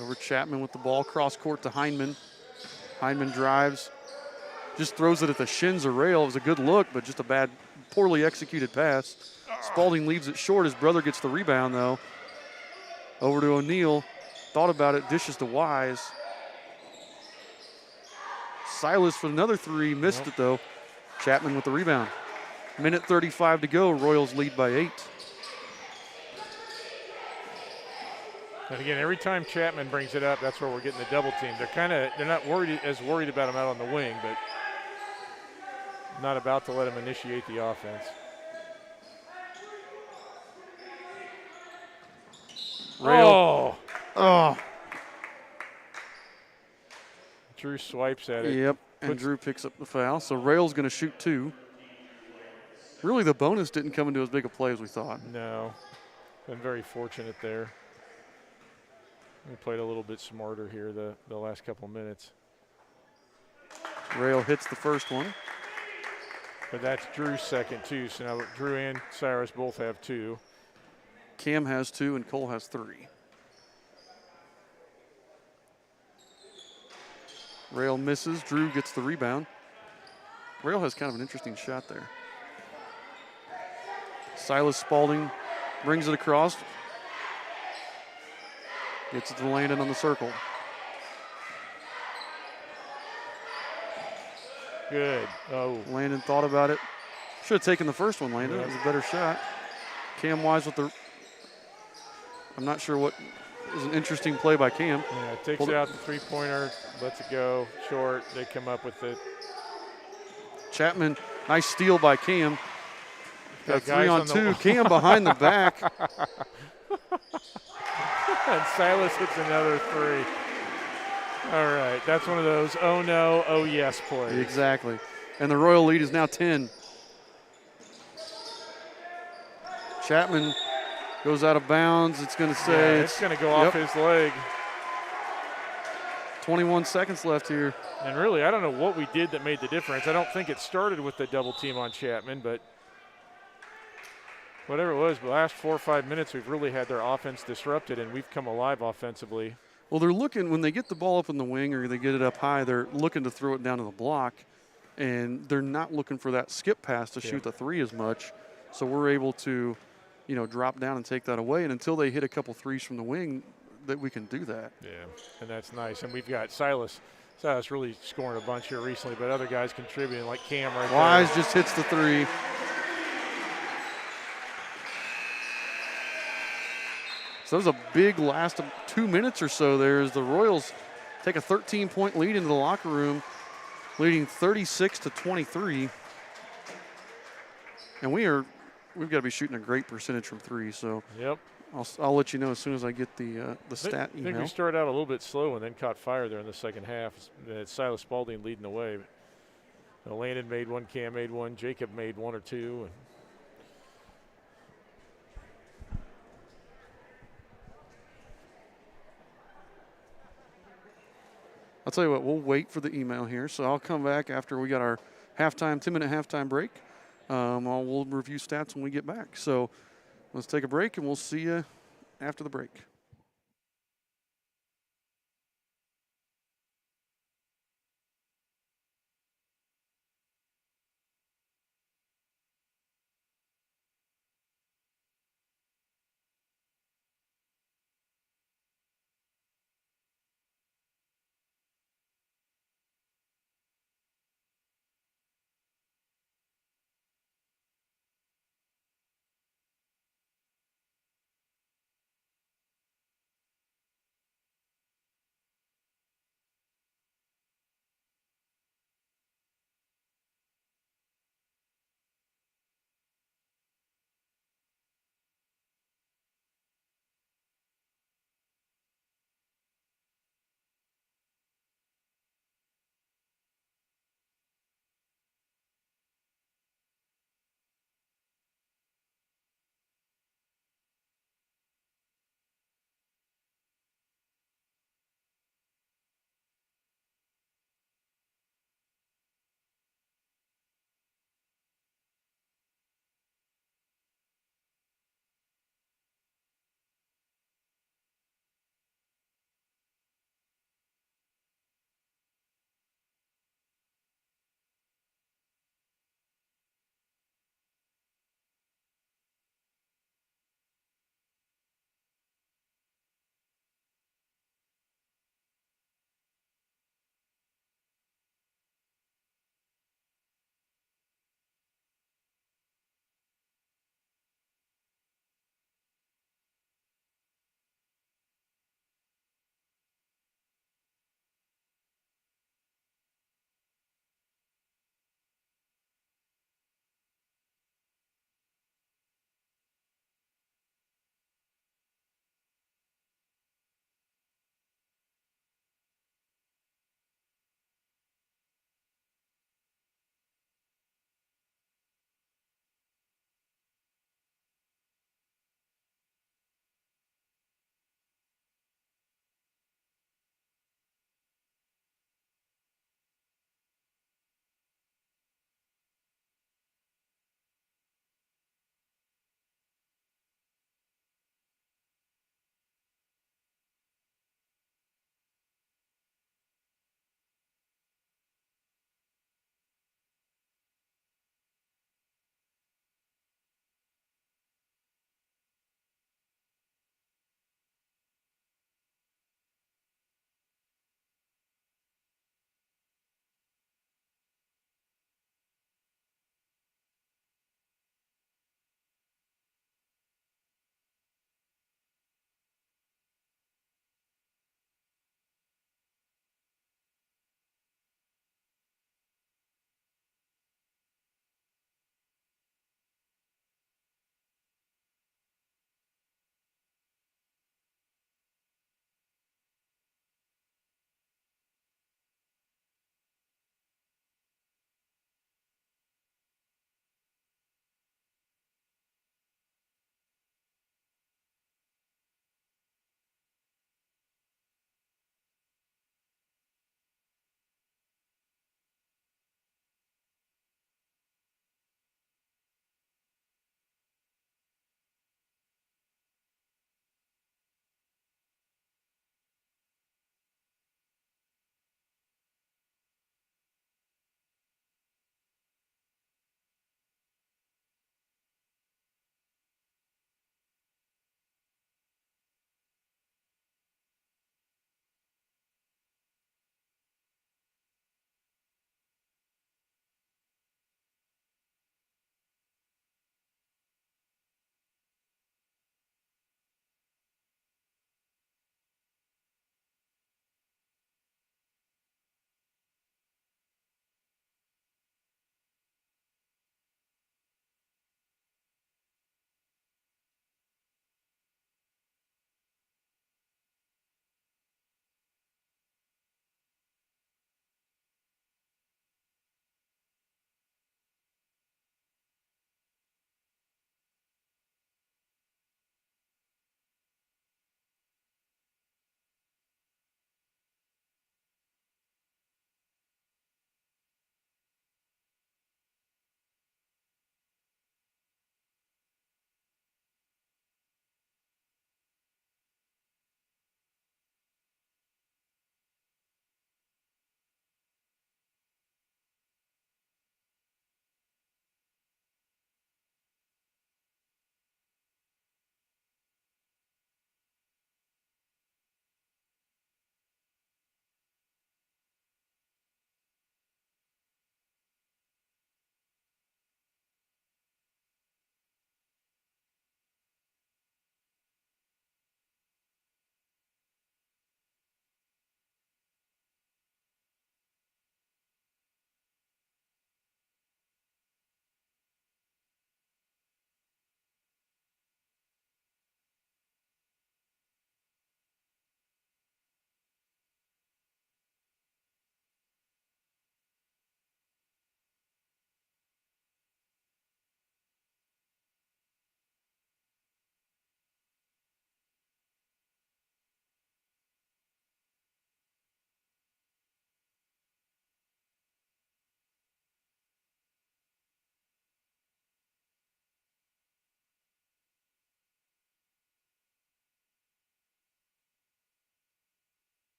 A: Over Chapman with the ball, cross court to Heineman. Heineman drives, just throws it at the shins of Rail. It was a good look, but just a bad, poorly executed pass. Spalding leaves it short. His brother gets the rebound, though. Over to O'Neal. Thought about it, dishes to Wise. Silas for another 3, missed it, though. Chapman with the rebound. Minute 35 to go. Royals lead by 8.
B: And again, every time Chapman brings it up, that's where we're getting the double team. They're not worried about him out on the wing, but not about to let him initiate the offense.
A: Rail. Oh.
B: Drew swipes at it.
A: Yep, and Drew picks up the foul. So Rail's going to shoot 2. Really, the bonus didn't come into as big a play as we thought.
B: No, been very fortunate there. We played a little bit smarter here the last couple minutes.
A: Rail hits the first one.
B: But that's Drew's second, too. So now Drew and Cyrus both have 2.
A: Cam has 2 and Cole has 3. Rail misses. Drew gets the rebound. Rail has kind of an interesting shot there. Silas Spalding brings it across. Gets it to Landon on the circle.
B: Good. Oh.
A: Landon thought about it. Should have taken the first one, Landon. That was a better shot. Cam Wise with the... I'm not sure what is an interesting play by Cam.
B: Yeah, takes it out the three-pointer, lets it go short. They come up with it.
A: Chapman, nice steal by Cam. Got 3 on 2.
B: The
A: Cam behind the back.
B: And Silas hits another 3. All right, that's one of those oh no, oh yes plays.
A: Exactly. And the Royal lead is now 10. Chapman goes out of bounds. It's going to say
B: yeah, it's going to go off his leg.
A: 21 seconds left here.
B: And really, I don't know what we did that made the difference. I don't think it started with the double team on Chapman, but whatever it was, the last 4 or 5 minutes, we've really had their offense disrupted, and we've come alive offensively.
A: Well, they're looking, when they get the ball up in the wing or they get it up high, they're looking to throw it down to the block, and they're not looking for that skip pass to shoot the 3 as much. So we're able to, drop down and take that away. And until they hit a couple threes from the wing, that we can do that.
B: Yeah, and that's nice. And we've got Silas really scoring a bunch here recently, but other guys contributing like Cam right there.
A: Wise just hits the 3. So that was a big last 2 minutes or so there as the Royals take a 13-point lead into the locker room, leading 36-23. And we've got to be shooting a great percentage from 3. So
B: yep.
A: I'll let you know as soon as I get the stat email.
B: I think we started out a little bit slow and then caught fire there in the second half. It's Silas Spalding leading the way. Landon made 1, Cam made 1, Jacob made 1 or 2.
A: I'll tell you what, we'll wait for the email here. So I'll come back after we got our 10-minute halftime break. We'll review stats when we get back. So let's take a break, and we'll see you after the break.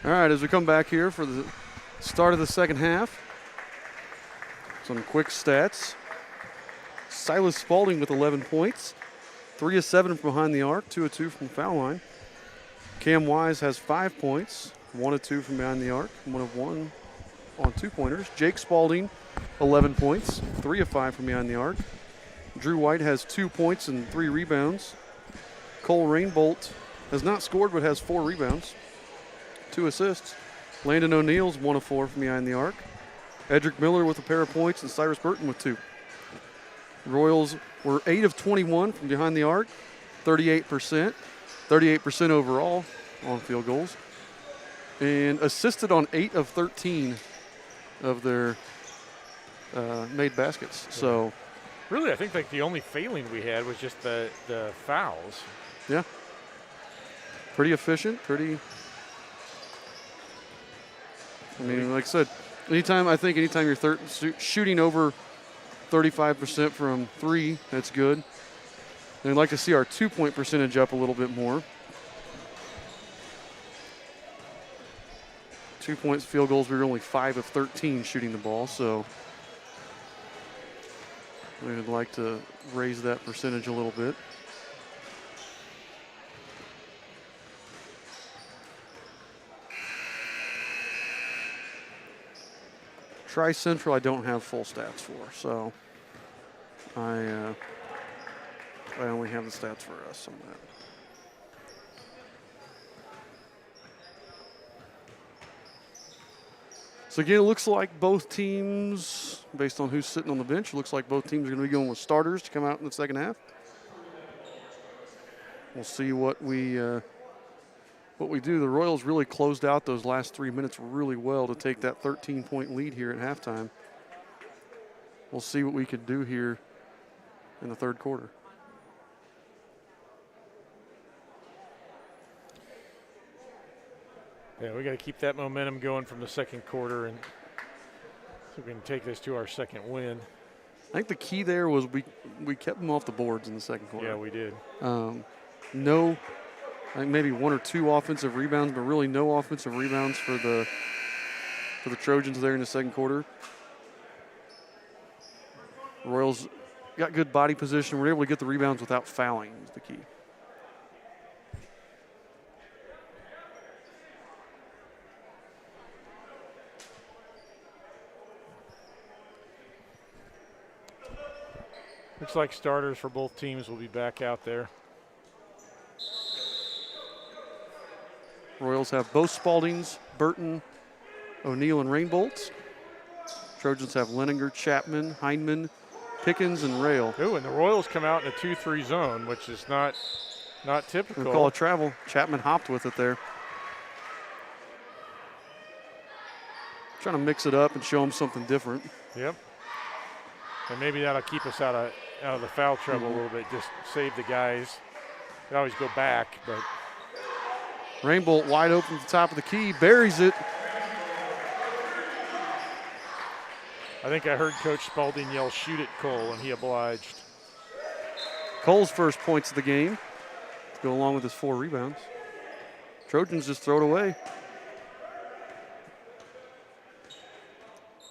A: All right, as we come back here for the start of the second half, some quick stats. Silas Spalding with 11 points, 3 of 7 from behind the arc, 2 of 2 from the foul line. Cam Wise has 5 points, 1 of 2 from behind the arc, 1 of 1 on 2-pointers. Jake Spalding, 11 points, 3 of 5 from behind the arc. Drew White has 2 points and 3 rebounds. Cole Rainbolt has not scored but has 4 rebounds, 2 assists. Landon O'Neal's 1 of 4 from behind the arc. Edric Miller with a pair of points and Cyrus Burton with 2. Royals were 8 of 21 from behind the arc, 38%. 38% overall on field goals. And assisted on 8 of 13 of their made baskets.
B: Yeah.
A: So,
B: really, I think like the only failing we had was just the fouls.
A: Yeah. Pretty efficient, pretty. I mean, like I said, anytime you're shooting over 35% from 3, that's good. And I'd like to see our 2-point percentage up a little bit more. 2-point field goals, we were only 5 of 13 shooting the ball, so we would like to raise that percentage a little bit. Tri-Central I don't have full stats for, so I only have the stats for us on that. So again, it looks like both teams, based on who's sitting on the bench, it looks like both teams are going to be going with starters to come out in the second half. We'll see what we do. The Royals really closed out those last 3 minutes really well to take that 13-point lead here at halftime. We'll see what we could do here in the third quarter.
B: Yeah, we got to keep that momentum going from the second quarter, and so we can take this to our second win.
A: I think the key there was we kept them off the boards in the second quarter.
B: Yeah, we did.
A: No, I think maybe 1 or 2 offensive rebounds, but really no offensive rebounds for the Trojans there in the second quarter. Royals got good body position. Were able to get the rebounds without fouling is the key.
B: Looks like starters for both teams will be back out there.
A: Royals have both Spaldings, Burton, O'Neal, and Rainbolts. Trojans have Leninger, Chapman, Hindman, Pickens, and Rail.
B: Ooh, and the Royals come out in a 2-3 zone, which is not typical.
A: We'll call a travel. Chapman hopped with it there. Trying to mix it up and show them something different.
B: Yep. And maybe that'll keep us out of the foul trouble a little bit. Just save the guys. They always go back, but
A: Rainbolt wide open at the top of the key, buries it.
B: I think I heard Coach Spalding yell, "Shoot it, Cole," and he obliged.
A: Cole's first points of the game to go along with his 4 rebounds. Trojans just throw it away.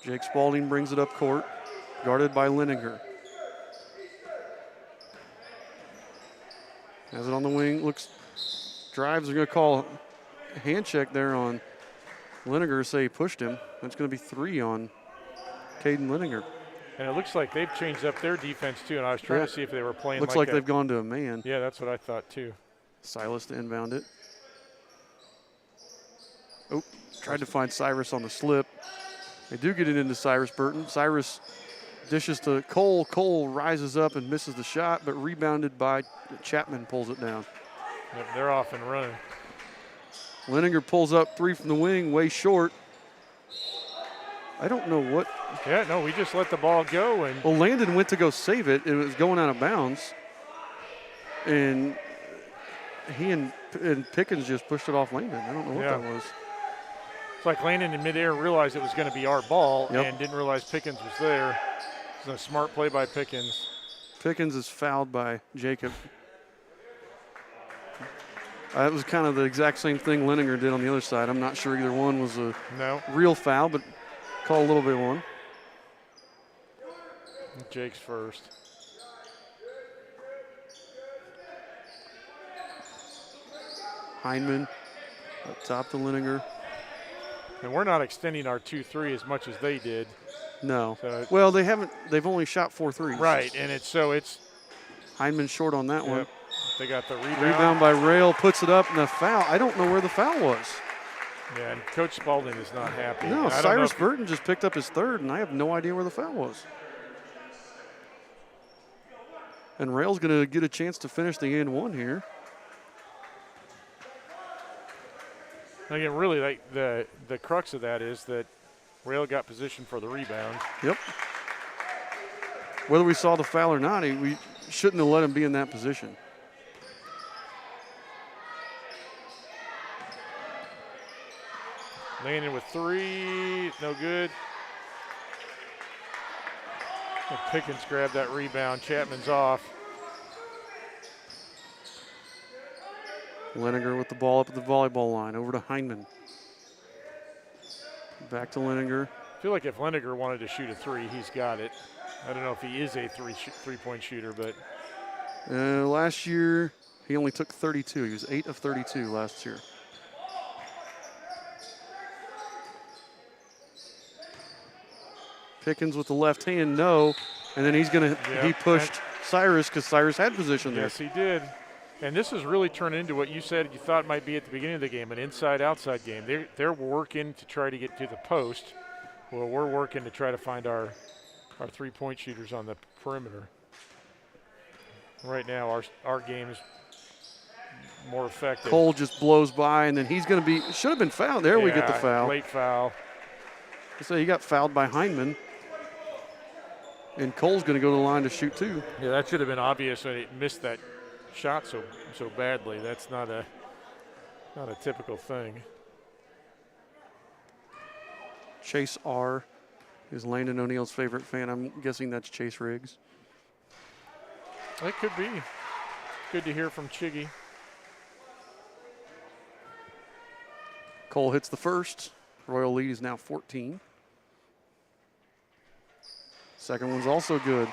A: Jake Spalding brings it up court, guarded by Leninger. Has it on the wing, drives, they're going to call a hand check there on Leninger, say he pushed him. That's going to be 3 on Caden Leninger.
B: And it looks like they've changed up their defense too, and I was trying to see if they were playing
A: looks like
B: that.
A: They've gone to a man.
B: Yeah, that's what I thought too.
A: Silas to inbound it. Oh, tried to find Cyrus on the slip. They do get it into Cyrus Burton. Cyrus dishes to Cole. Cole rises up and misses the shot, but rebounded by Chapman, pulls it down.
B: Yep, they're off and running.
A: Leninger pulls up 3 from the wing, way short. I don't know what.
B: Yeah, no, we just let the ball go. And
A: well, Landon went to go save it. It was going out of bounds. And he and Pickens just pushed it off Landon. I don't know what that was.
B: It's like Landon in midair realized it was going to be our ball
A: Yep.
B: and didn't realize Pickens was there. It was a smart play by Pickens.
A: Pickens is fouled by Jacob. That was kind of the exact same thing Leninger did on the other side. I'm not sure either one was a
B: No.
A: real foul, but call a little bit one.
B: Jake's first.
A: Hindman up top to Leninger.
B: And we're not extending our 2-3 as much as they did.
A: No.
B: So
A: Well, they haven't. They've only shot 4 threes.
B: right, and it's
A: Hindman short on that one.
B: They got the rebound.
A: Rebound by Rail, puts it up, and the foul. I don't know where the foul was.
B: Yeah, and Coach Spalding is not happy.
A: No,
B: I don't
A: Cyrus
B: know
A: Burton just picked up his third, and I have no idea where the foul was. And Rail's going to get a chance to finish the and one here.
B: Again, really, like the crux of that is that Rail got position for the rebound.
A: Yep. Whether we saw the foul or not, we shouldn't have let him be in that position.
B: Landon with 3, no good. And Pickens grabbed that rebound. Chapman's off.
A: Leninger with the ball up at the volleyball line, over to Hindman. Back to Leninger.
B: I feel like if Leninger wanted to shoot a 3, he's got it. I don't know if he is a three-point shooter, but.
A: Last year, he only took 32. He was 8 of 32 last year. Pickens with the left hand, no. And then he pushed Cyrus because Cyrus had position there.
B: Yes, he did. And this has really turned into what you said you thought might be at the beginning of the game, an inside-outside game. They're working to try to get to the post. Well, we're working to try to find our three-point shooters on the perimeter. Right now, our game is more effective.
A: Cole just blows by, and then he's going to be – should have been fouled. There we get the foul.
B: Late foul.
A: So he got fouled by Hindman. And Cole's going to go to the line to shoot too.
B: Yeah, that should have been obvious when he missed that shot so badly. That's not a typical thing.
A: Chase R is Landon O'Neill's favorite fan. I'm guessing that's Chase Riggs.
B: It could be. Good to hear from Chiggy.
A: Cole hits the first. Royal lead is now 14. Second one's also good.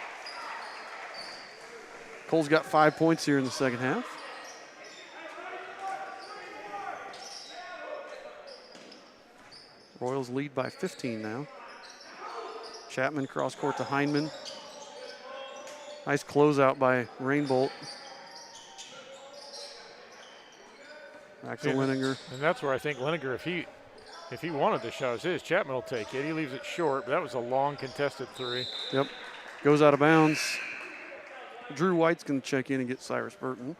A: Cole's got 5 points here in the second half. Royals lead by 15 now. Chapman cross court to Hindman. Nice closeout by Rainbolt. Back to Leninger.
B: And that's where I think Leninger, if he wanted the shot, it was his. Chapman will take it. He leaves it short, but that was a long contested 3.
A: Yep. Goes out of bounds. Drew White's going to check in and get Cyrus Burton.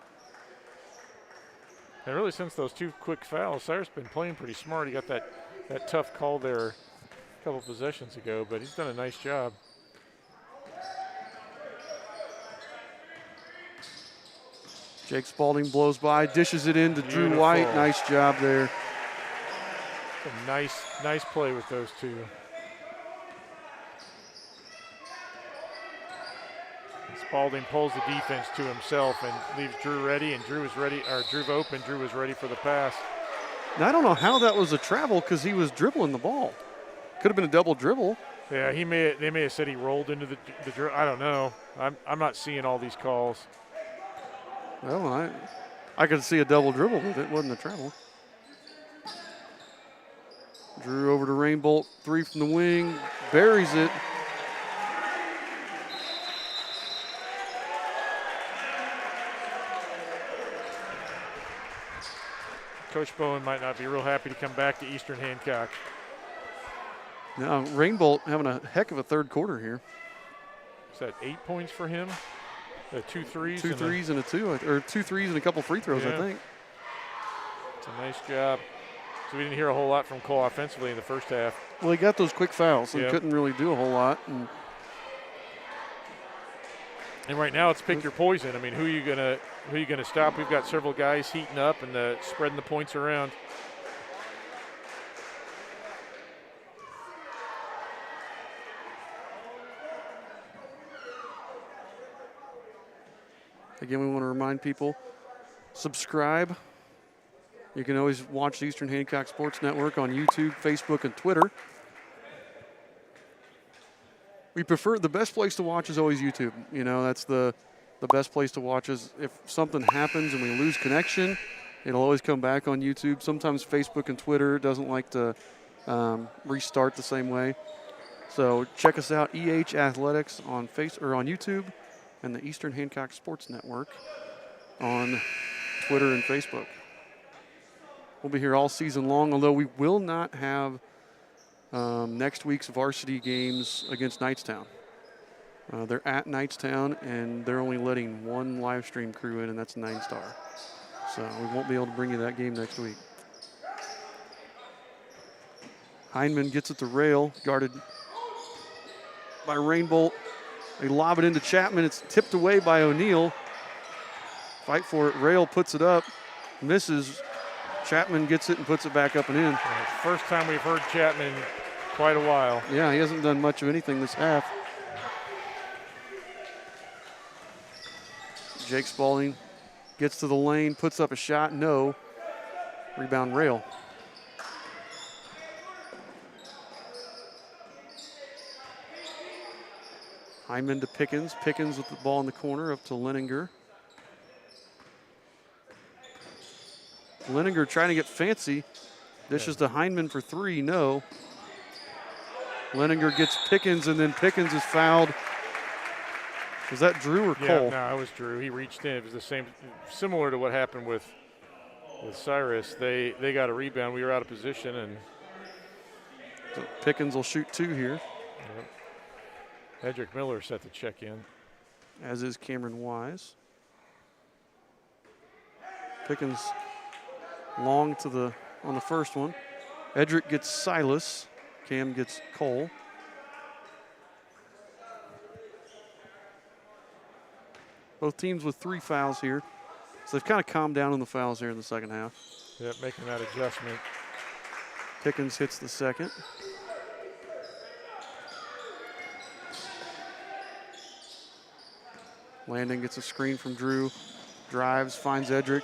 B: And really, since those 2 quick fouls, Cyrus been playing pretty smart. He got that tough call there a couple possessions ago, but he's done a nice job.
A: Jake Spalding blows by, dishes it in to Drew White. Nice job there.
B: A nice play with those 2. Spalding pulls the defense to himself and leaves Drew ready, and Drew open. Drew was ready for the pass.
A: Now, I don't know how that was a travel because he was dribbling the ball. Could have been a double dribble.
B: Yeah, they may have said he rolled into the dribble. I don't know. I'm not seeing all these calls.
A: Well, I could see a double dribble, but it wasn't a travel. Drew over to Rainbolt, 3 from the wing, buries it.
B: Coach Bowen might not be real happy to come back to Eastern Hancock.
A: Now, Rainbolt having a heck of a third quarter here.
B: Is that 8 points for him? 2 threes?
A: 2 threes and a 2, or 2 threes and a couple free throws, I think.
B: It's a nice job. So we didn't hear a whole lot from Cole offensively in the first half.
A: Well, he got those quick fouls, so he couldn't really do a whole lot.
B: And right now it's pick your poison. I mean, who are you gonna stop? We've got several guys heating up and spreading the points around.
A: Again, we want to remind people, subscribe You can always watch the Eastern Hancock Sports Network on YouTube, Facebook, and Twitter. We prefer, the best place to watch is always YouTube. You know, that's the best place to watch is if something happens and we lose connection, it'll always come back on YouTube. Sometimes Facebook and Twitter doesn't like to restart the same way. So check us out, EH Athletics on on YouTube, and the Eastern Hancock Sports Network on Twitter and Facebook. We'll be here all season long, although we will not have next week's varsity games against Knightstown. They're at Knightstown, and they're only letting one live stream crew in, and that's 9 Star. So we won't be able to bring you that game next week. Hindman gets it to rail, guarded by Rainbolt. They lob it into Chapman. It's tipped away by O'Neill. Fight for it. Rail puts it up, misses. Chapman gets it and puts it back up and in.
B: First time we've heard Chapman in quite a while.
A: Yeah, he hasn't done much of anything this half. Jake Spalding gets to the lane, puts up a shot, no. Rebound Rail. Hyman to Pickens. Pickens with the ball in the corner up to Leninger. Leninger trying to get fancy. Dishes to Hyman for 3, no. Leninger gets Pickens, and then Pickens is fouled. Was that Drew or Cole?
B: No, it was Drew. He reached in. It was the same, similar to what happened with Cyrus. They got a rebound. We were out of position, and
A: so Pickens will shoot 2 here.
B: Yep. Edric Miller set the check in.
A: As is Cameron Wise. Pickens long to on the first one. Edric gets Silas. Cam gets Cole. Both teams with 3 fouls here. So they've kind of calmed down on the fouls here in the second half.
B: Yep, making that adjustment.
A: Pickens hits the second. Landon gets a screen from Drew. Drives, finds Edric.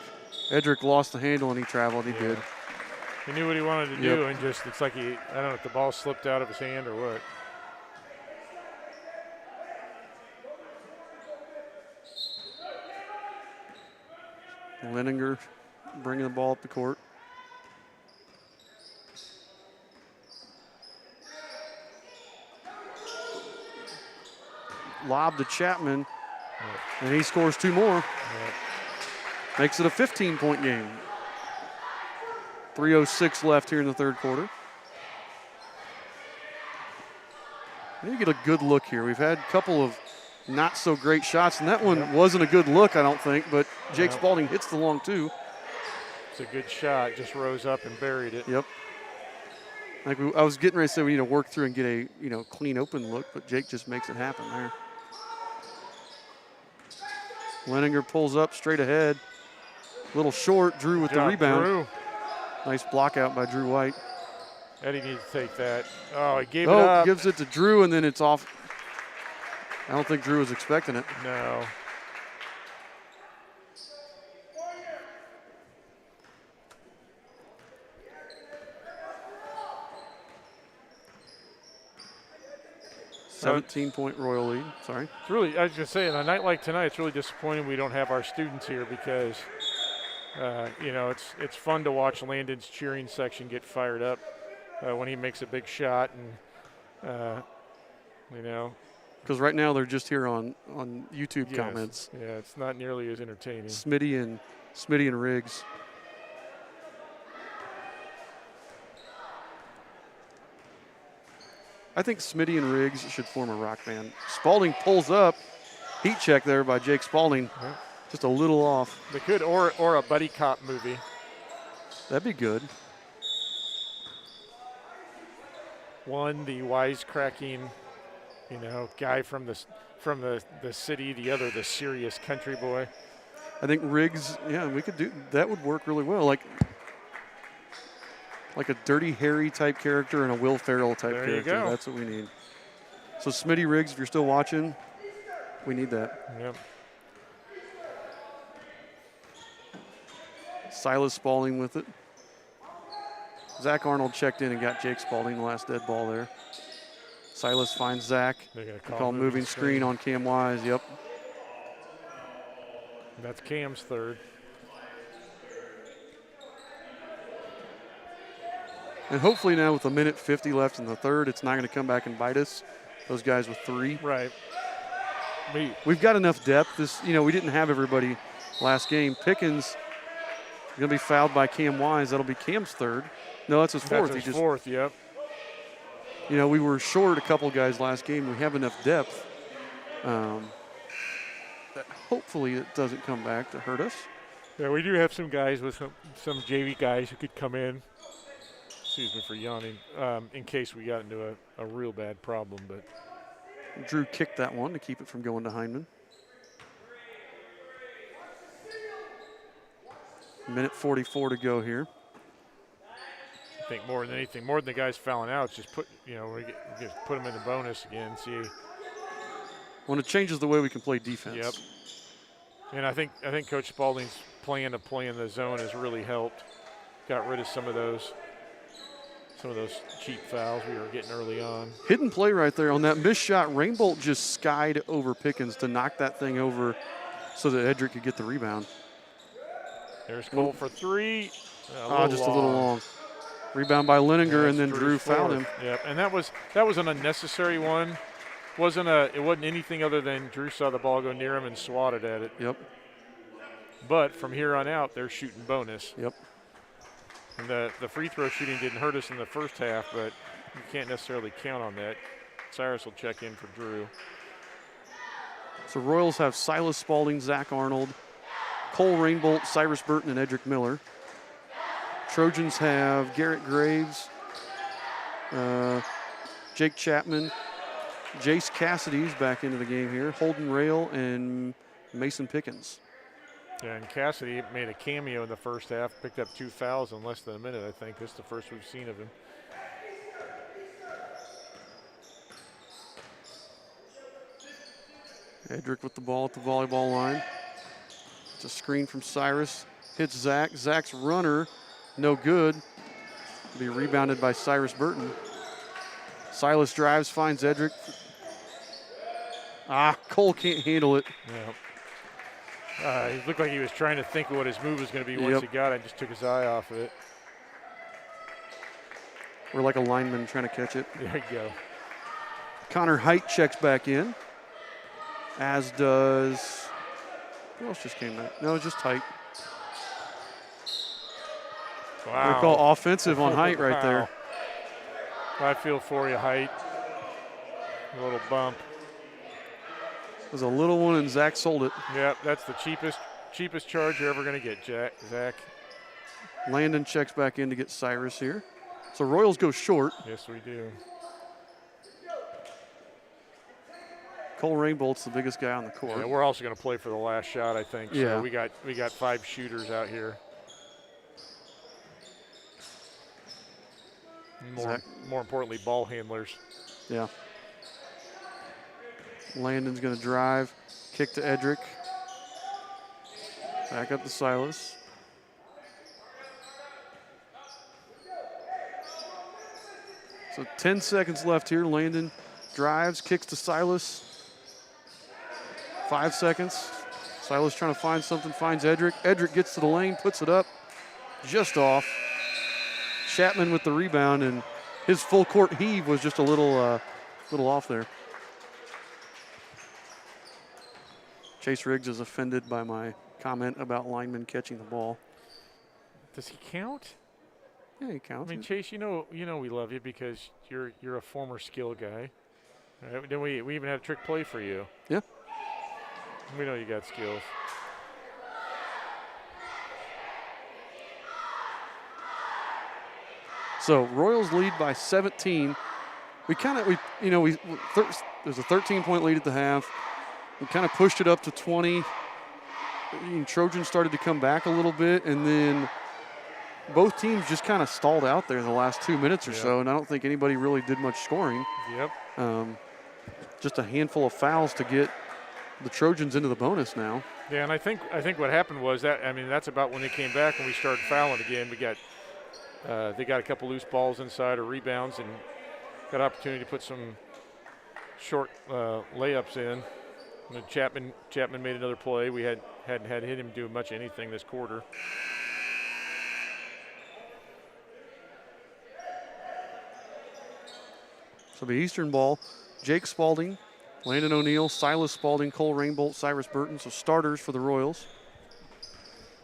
A: Edric lost the handle and he traveled. He did.
B: He knew what he wanted to do, and just, it's like I don't know if the ball slipped out of his hand or what.
A: Leninger bringing the ball up the court. Lob to Chapman, and he scores 2 more. Makes it a 15-point game. 3:06 left here in the third quarter. You get a good look here. We've had a couple of not so great shots, and that one wasn't a good look, I don't think, but Jake Spalding hits the long 2.
B: It's a good shot, just rose up and buried it.
A: Yep. Like I was getting ready to say we need to work through and get a clean open look, but Jake just makes it happen there. Leninger pulls up straight ahead. A little short, Drew with the rebound.
B: Drew.
A: Nice block out by Drew White.
B: Eddie needs to take that. Oh, he gave it up.
A: Gives it to Drew, and then it's off. I don't think Drew was expecting it.
B: No.
A: So 17-point Royal lead. Sorry.
B: It's really, I was going to say, on a night like tonight, it's really disappointing we don't have our students here because, it's fun to watch Landon's cheering section get fired up when he makes a big shot, and
A: because right now they're just here on YouTube comments.
B: Yeah, it's not nearly as entertaining.
A: Smitty and Riggs. I think Smitty and Riggs should form a rock band. Spalding pulls up. Heat check there by Jake Spalding.
B: Yeah.
A: Just a little off.
B: They could, or a buddy cop movie.
A: That'd be good.
B: One, the wisecracking, guy from the city. The other, the serious country boy.
A: I think Riggs, we could do that. Would work really well. Like a Dirty Harry type character and a Will Ferrell type
B: there
A: character.
B: You go.
A: That's what we need. So Smitty Riggs, if you're still watching, we need that.
B: Yep.
A: Silas Spalding with it. Zach Arnold checked in and got Jake Spalding the last dead ball there. Silas finds Zach.
B: They're going to
A: Call moving screen on Cam Wise. Yep.
B: That's Cam's third.
A: And hopefully now with 1:50 left in the third, it's not going to come back and bite us. Those guys with 3.
B: Right.
A: We've got enough depth. We didn't have everybody last game. Pickens going to be fouled by Cam Wise. That'll be Cam's third. No, that's his fourth.
B: That's his fourth, yep.
A: We were short a couple guys last game. We have enough depth that hopefully it doesn't come back to hurt us.
B: Yeah, we do have some guys with some JV guys who could come in. Excuse me for yawning. In case we got into a real bad problem, but
A: Drew kicked that one to keep it from going to Hindman. 1:44 to go here.
B: I think more than anything, more than the guys fouling out, it's just we just put them in the bonus again. See,
A: when it changes the way we can play defense.
B: Yep. And I think Coach Spalding's plan of playing the zone has really helped. Got rid of some of those cheap fouls we were getting early on.
A: Hidden play right there on that missed shot. Rainbolt just skied over Pickens to knock that thing over so that Edric could get the rebound.
B: There's Cole for 3.
A: Just a little long. Rebound by Leninger, and then Drew fouled him.
B: Yep, and that was an unnecessary one. It wasn't anything other than Drew saw the ball go near him and swatted at it.
A: Yep.
B: But from here on out, they're shooting bonus.
A: Yep.
B: And the free throw shooting didn't hurt us in the first half, but you can't necessarily count on that. Cyrus will check in for Drew.
A: So Royals have Silas Spalding, Zach Arnold, Cole Rainbolt, Cyrus Burton, and Edric Miller. Trojans have Garrett Graves, Jake Chapman, Jace Cassidy's back into the game here, Holden Rail, and Mason Pickens.
B: Yeah, and Cassidy made a cameo in the first half, picked up 2 fouls in less than a minute, I think. This is the first we've seen of him.
A: Edric with the ball at the volleyball line. It's a screen from Cyrus. Hits Zach. Zach's runner, no good. Be rebounded by Cyrus Burton. Silas drives, finds Edric. Cole can't handle it.
B: Yeah. He looked like he was trying to think of what his move was going to be once he got it and just took his eye off of it.
A: We're like a lineman trying to catch it.
B: There you go.
A: Connor Height checks back in, as does, who else just came back? No, it's just Height.
B: Wow.
A: They call offensive on Height right there.
B: I feel for you, Height. A little bump.
A: It was a little one, and Zach sold it.
B: Yep, that's the cheapest charge you're ever going to get, Zach.
A: Landon checks back in to get Cyrus here. So Royals go short.
B: Yes, we do.
A: Cole Rainbolt's the biggest guy on the court.
B: Yeah, we're also going to play for the last shot, I think.
A: Yeah.
B: So we got 5 shooters out here. More importantly, ball handlers.
A: Yeah. Landon's going to drive, kick to Edric. Back up to Silas. So 10 seconds left here. Landon drives, kicks to Silas. 5 seconds. Silas trying to find something, finds Edric. Edric gets to the lane, puts it up, just off. Chapman with the rebound, and his full court heave was just a little off there. Chase Riggs is offended by my comment about linemen catching the ball.
B: Does he count?
A: Yeah, he counts.
B: I mean, Chase, you know we love you because you're a former skill guy. Right? Then we even had a trick play for you.
A: Yeah.
B: We know you got skills.
A: So Royals lead by 17. There's a 13-point lead at the half. We kind of pushed it up to 20. Trojans started to come back a little bit, and then both teams just kind of stalled out there in the last 2 minutes or so, and I don't think anybody really did much scoring.
B: Yep.
A: Just a handful of fouls to get the Trojans into the bonus now.
B: Yeah, and I think what happened was that's about when they came back and we started fouling again. We got they got a couple loose balls inside or rebounds and got opportunity to put some short layups in. And Chapman made another play. We hadn't had hit him do much anything this quarter.
A: So the Eastern ball, Jake Spalding, Landon O'Neill, Silas Spalding, Cole Rainbolt, Cyrus Burton. So starters for the Royals.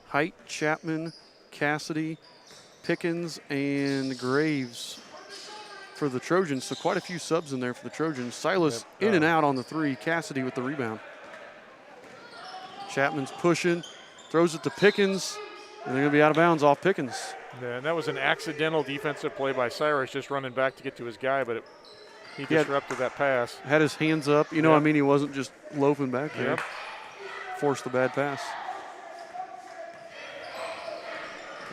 A: Height, Chapman, Cassidy, Pickens, and Graves for the Trojans. So quite a few subs in there for the Trojans. Silas in and out on the three. Cassidy with the rebound. Chapman's pushing, throws it to Pickens, and they're going to be out of bounds off Pickens.
B: Yeah, and that was an accidental defensive play by Cyrus, just running back to get to his guy, but he disrupted that pass.
A: Had his hands up. You know, I mean, he wasn't just loafing back there.
B: Yep. Forced
A: the bad pass.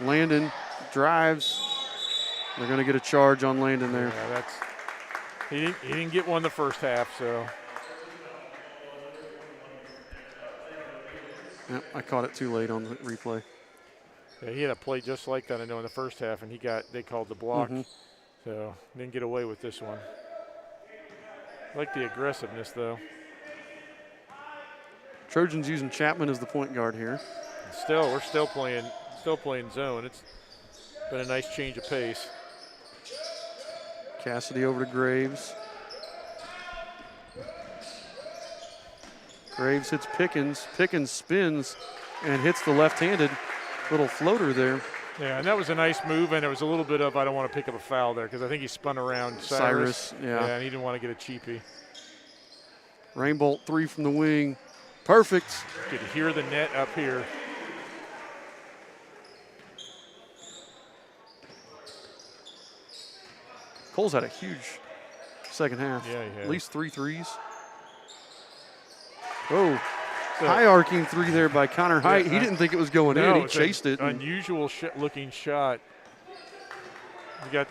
A: Landon drives. They're going to get a charge on Landon there.
B: Yeah, he didn't get one the first half, so.
A: Yep, I caught it too late on the replay.
B: Yeah, he had a play just like that, I know, in the first half, and they called the block. So didn't get away with this one. I like the aggressiveness, though.
A: Trojans using Chapman as the point guard here.
B: We're still playing zone. It's been a nice change of pace.
A: Cassidy over to Graves. Graves hits Pickens. Pickens spins and hits the left-handed little floater there.
B: Yeah, and that was a nice move, and there was a little bit of I don't want to pick up a foul there because I think he spun around Cyrus.
A: Yeah,
B: and he didn't want to get a cheapie.
A: Rainbolt three from the wing. Perfect.
B: You could hear the net up here.
A: Cole's had a huge second half.
B: Yeah, he has.
A: At least 3 threes. Oh, high arcing three there by Connor Height. He didn't think it was going in. He chased it.
B: Unusual looking shot.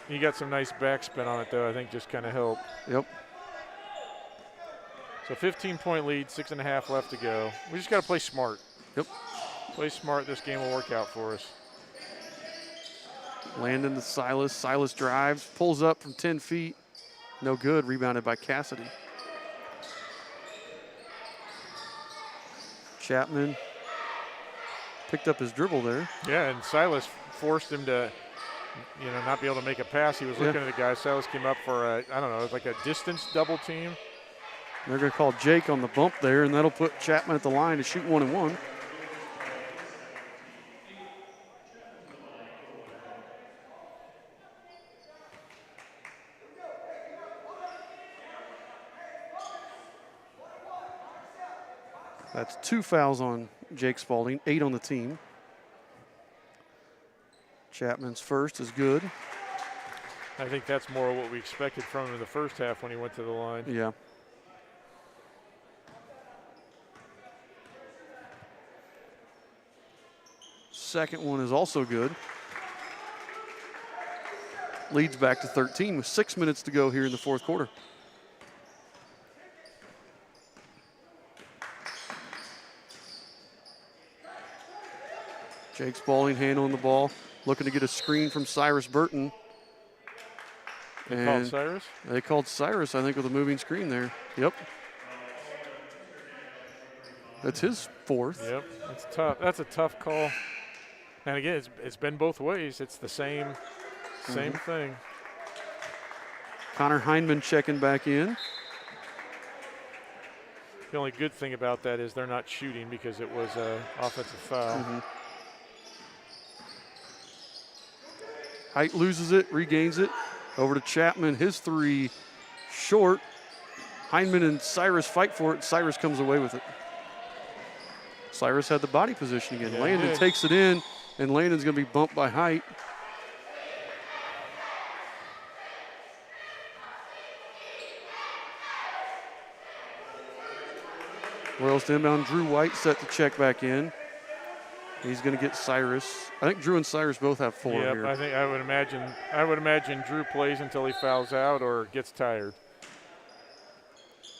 B: He got some nice backspin on it, though. I think just kind of helped.
A: Yep.
B: So 15-point lead, 6.5 left to go. We just got to play smart.
A: Yep.
B: Play smart. This game will work out for us.
A: Landon to Silas. Silas drives, pulls up from 10 feet. No good. Rebounded by Cassidy. Chapman picked up his dribble there.
B: Yeah, and Silas forced him to, not be able to make a pass. He was looking at the guy. Silas came up for like a distance double team.
A: They're going to call Jake on the bump there, and that'll put Chapman at the line to shoot 1-and-1. That's 2 fouls on Jake Spalding, 8 on the team. Chapman's first is good.
B: I think that's more what we expected from him in the first half when he went to the line.
A: Yeah. Second one is also good. Leads back to 13 with 6 minutes to go here in the fourth quarter. Jake Spalding handling the ball, looking to get a screen from Cyrus Burton.
B: They called Cyrus?
A: They called Cyrus, I think, with a moving screen there. Yep. That's his fourth.
B: Yep, that's tough. That's a tough call. And again, it's been both ways. It's the same thing.
A: Connor Hindman checking back in.
B: The only good thing about that is they're not shooting because it was an offensive foul.
A: Height loses it, regains it. Over to Chapman, his three short. Hindman and Cyrus fight for it. Cyrus comes away with it. Cyrus had the body position again.
B: Yeah,
A: Landon takes it in, and Landon's going to be bumped by Height. Royals to inbound. Drew White set to check back in. He's going to get Cyrus. I think Drew and Cyrus both have 4 here.
B: I would imagine Drew plays until he fouls out or gets tired.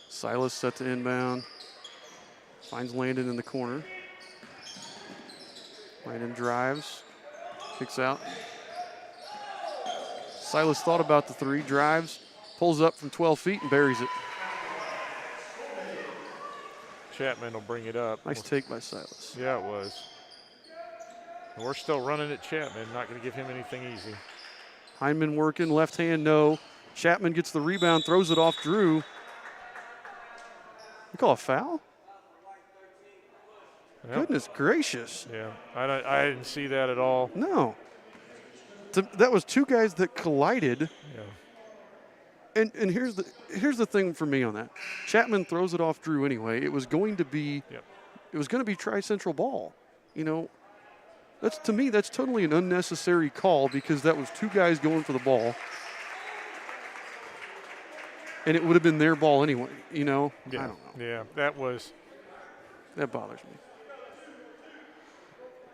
A: Silas set to inbound. Finds Landon in the corner. Landon drives. Kicks out. Silas thought about the three, drives, pulls up from 12 feet and buries it.
B: Chapman will bring it up.
A: Nice take by Silas.
B: Yeah, it was. And we're still running at Chapman. Not going to give him anything easy.
A: Hindman working, left hand, no. Chapman gets the rebound, throws it off Drew. You call a foul?
B: Yep.
A: Goodness gracious.
B: Yeah, I didn't see that at all.
A: No. That was two guys that collided.
B: Yeah.
A: And here's the thing for me on that. Chapman throws it off Drew anyway. It was going to be Tri-Central ball. You know, to me that's totally an unnecessary call because that was two guys going for the ball. And it would have been their ball anyway, you know?
B: Yeah.
A: I don't know.
B: Yeah,
A: That bothers me.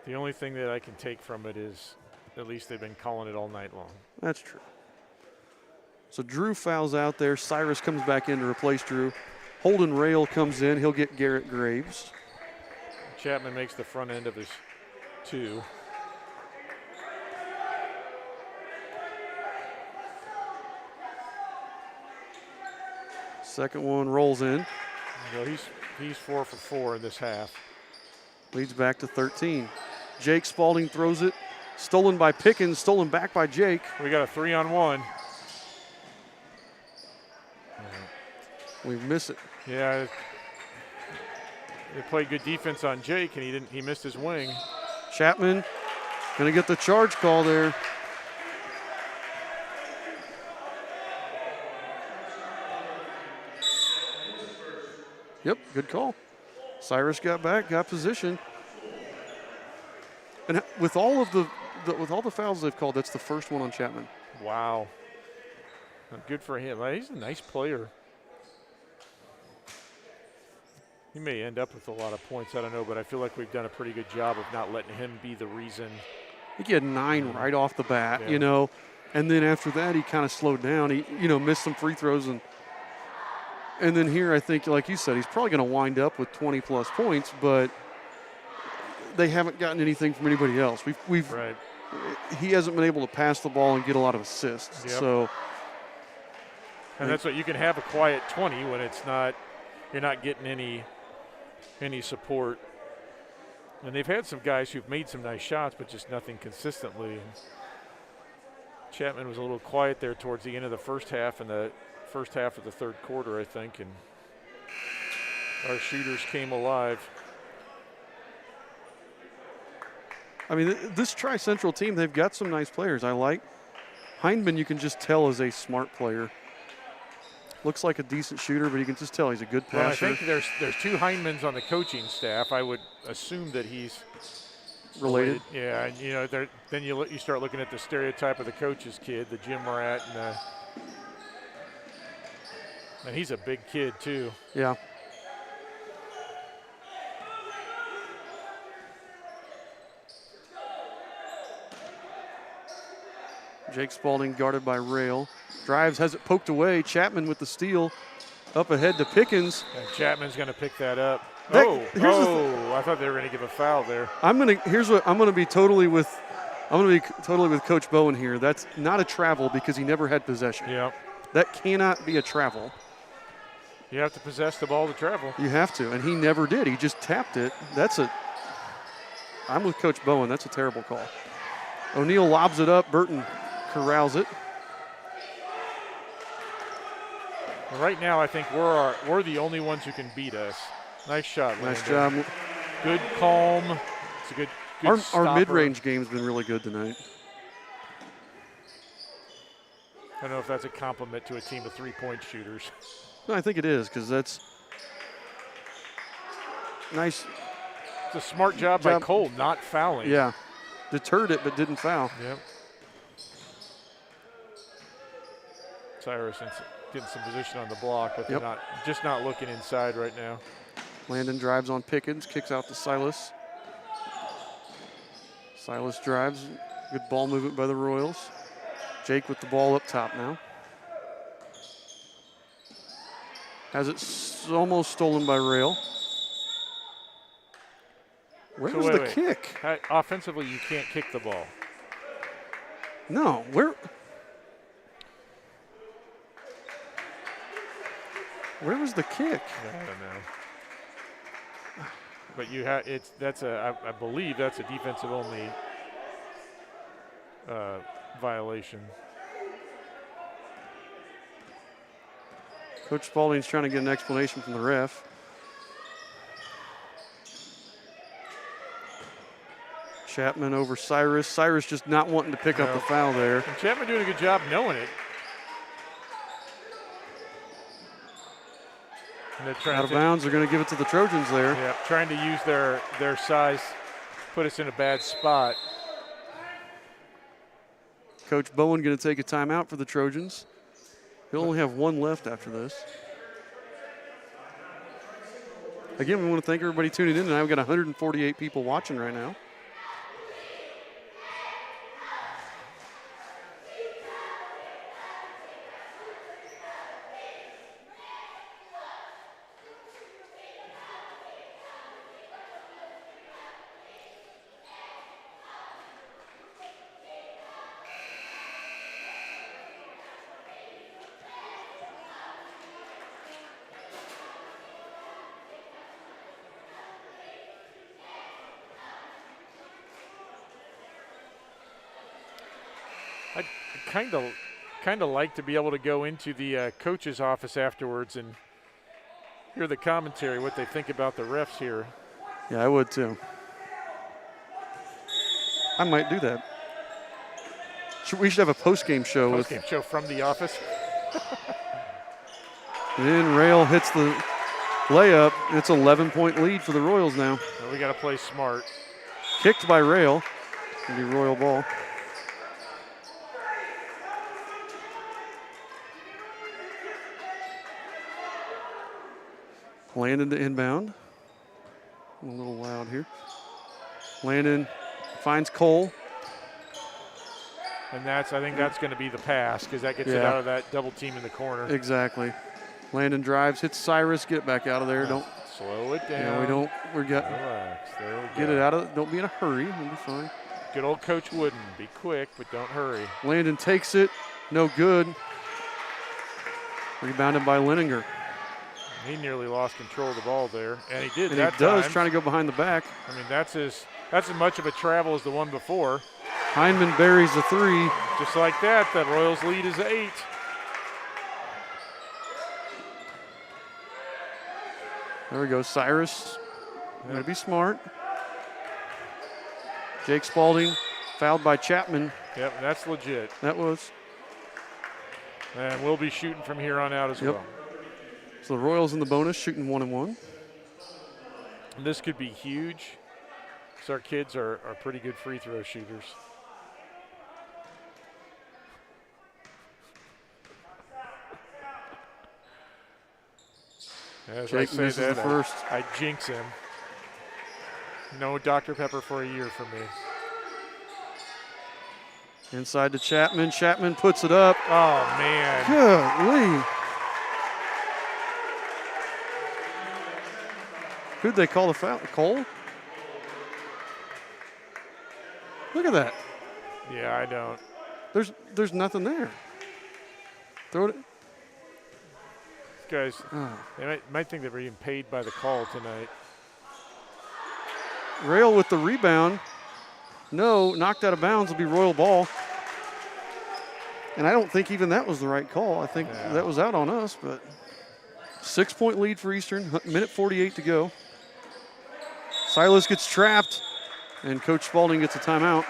B: the only thing that I can take from it is at least they've been calling it all night long.
A: That's true. So Drew fouls out there. Cyrus comes back in to replace Drew. Holden Rail comes in. He'll get Garrett Graves.
B: Chapman makes the front end of his 2.
A: Second one rolls in.
B: Well, he's 4 for 4 in this half.
A: Leads back to 13. Jake Spalding throws it. Stolen by Pickens. Stolen back by Jake.
B: We got a 3-on-1.
A: We miss it.
B: Yeah. They played good defense on Jake, and he missed his wing.
A: Chapman gonna get the charge call there. Yep, good call. Cyrus got back, got position. And with all of the fouls they've called, that's the first one on Chapman.
B: Wow. Good for him. He's a nice player. He may end up with a lot of points, I don't know, but I feel like we've done a pretty good job of not letting him be the reason.
A: I think he had 9 right off the bat,
B: Yeah.
A: you know. And then after that, he kind of slowed down. He, missed some free throws. And then here, I think, like you said, he's probably going to wind up with 20-plus points, but they haven't gotten anything from anybody else.
B: Right.
A: He hasn't been able to pass the ball and get a lot of assists.
B: Yep.
A: So,
B: and that's what you can have a quiet 20 when you're not getting any support. And they've had some guys who've made some nice shots, but just nothing consistently. And Chapman was a little quiet there towards the end of the first half and the first half of the third quarter, I think, and our shooters came alive.
A: I mean, this Tri-Central team, they've got some nice players. I like Hindman. You can just tell is a smart player. Looks like a decent shooter, but you can just tell he's a good passer.
B: Well, I think there's 2 Hindmans on the coaching staff. I would assume that he's
A: related.
B: Yeah, and then you start looking at the stereotype of the coach's kid, the gym rat, and he's a big kid too.
A: Yeah. Jake Spalding guarded by Rail. Drives, has it poked away. Chapman with the steal. Up ahead to Pickens.
B: And Chapman's going to pick that up.
A: I
B: thought they were going to give a foul there.
A: I'm gonna be totally with Coach Bowen here. That's not a travel because he never had possession.
B: Yeah.
A: That cannot be a travel.
B: You have to possess the ball to travel.
A: You have to, and he never did. He just tapped it. I'm with Coach Bowen. That's a terrible call. O'Neal lobs it up. Burton corrals it.
B: Right now, I think we're the only ones who can beat us. Nice shot, Landon.
A: Nice job.
B: Good calm. It's a good
A: our mid-range game's been really good tonight.
B: I don't know if that's a compliment to a team of three-point shooters.
A: No, I think it is because that's nice.
B: It's a smart job by Cole not fouling.
A: Yeah. Deterred it but didn't foul.
B: Yep. Cyrus getting some position on the block, but they're just not looking inside right now.
A: Landon drives on Pickens, kicks out to Silas. Silas drives. Good ball movement by the Royals. Jake with the ball up top now. Has it almost stolen by Rail. Where was the kick?
B: Offensively, you can't kick the ball.
A: No, where? Where was the kick?
B: I don't know. But you have I believe that's a defensive only violation.
A: Coach Spalding's trying to get an explanation from the ref. Chapman over Cyrus. Cyrus just not wanting to pick up the foul there.
B: And Chapman doing a good job knowing it.
A: Out of bounds, they're going to give it to the Trojans there.
B: Yeah, trying to use their size, put us in a bad spot.
A: Coach Bowen going to take a timeout for the Trojans. He'll only have one left after this. Again, we want to thank everybody tuning in tonight. We've got 148 people watching right now.
B: Kind of like to be able to go into the coach's office afterwards and hear the commentary, what they think about the refs here.
A: Yeah, I would too. I might do that. We should have a post-game show.
B: Post-game show from the office.
A: And then Rail hits the layup. It's an 11-point lead for the Royals now.
B: Well, we got to play smart.
A: Kicked by Rail. It'll be Royal ball. Landon to inbound. I'm a little loud here. Landon finds Cole.
B: And I think that's going to be the pass because that gets it out of that double team in the corner.
A: Exactly. Landon drives, hits Cyrus, get back out of there. Don't
B: slow it down.
A: Yeah,
B: Relax. There we go.
A: Get it out of it. Don't be in a hurry. We'll be fine.
B: Good old Coach Wooden. Be quick, but don't hurry.
A: Landon takes it. No good. Rebounded by Leninger.
B: He nearly lost control of the ball there, and he did.
A: And
B: that
A: he does,
B: time.
A: trying to go behind the back.
B: I mean, that's as much of a travel as the one before.
A: Hindman buries the three.
B: Just like that, that Royals lead is 8.
A: There we go, Cyrus. Gotta be smart. Jake Spalding fouled by Chapman.
B: Yep, that's legit.
A: That was.
B: And we'll be shooting from here on out as well.
A: So the Royals in the bonus, shooting 1-1.
B: And this could be huge, because our kids are pretty good free throw shooters. As
A: Jake misses the first.
B: I jinx him. No Dr. Pepper for a year for me.
A: Inside to Chapman. Chapman puts it up.
B: Oh, man.
A: Golly. Who'd they call the foul? Cole? Look at that.
B: Yeah, I don't.
A: There's nothing there. Throw it.
B: Guys, they might think they're being paid by the call tonight.
A: Rail with the rebound. No, knocked out of bounds will be Royal ball. And I don't think even that was the right call. I think that was out on us, but 6-point lead for Eastern, minute 48 to go. Silas gets trapped, and Coach Spalding gets a timeout.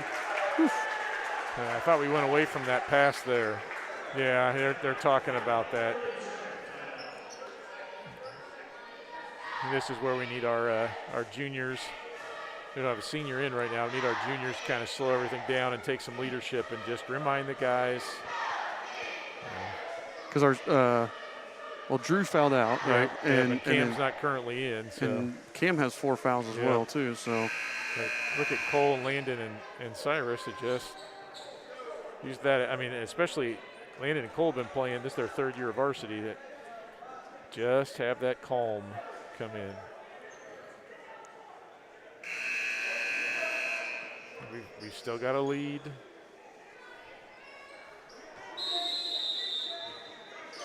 B: I thought we went away from that pass there. Yeah, they're talking about that. And this is where we need our juniors. We don't have a senior in right now. We need our juniors to kind of slow everything down and take some leadership and just remind the guys.
A: Because Drew fouled out, right?
B: And Cam's not currently in. So.
A: And Cam has 4 fouls as well, too. So
B: but look at Cole, Landon, and Cyrus to just use that. I mean, especially Landon and Cole have been playing. This is their 3rd year of varsity. That just have that calm come in. We've still got a lead.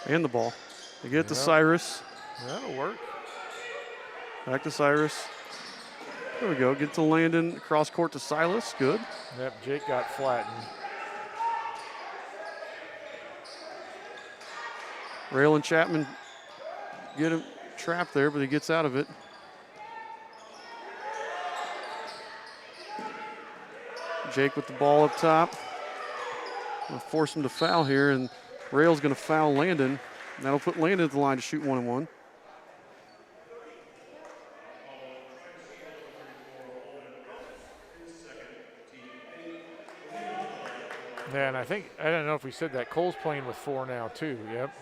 A: And the ball. They get it to Cyrus.
B: That'll work.
A: Back to Cyrus. There we go. Get to Landon. Cross court to Silas. Good.
B: Yep, Jake got flattened.
A: Rail and Chapman get him trapped there, but he gets out of it. Jake with the ball up top. Gonna force him to foul here, and Rail's going to foul Landon. That'll put Landon at the line to shoot 1-1.
B: Yeah, and I don't know if we said that, Cole's playing with 4 now too, yep.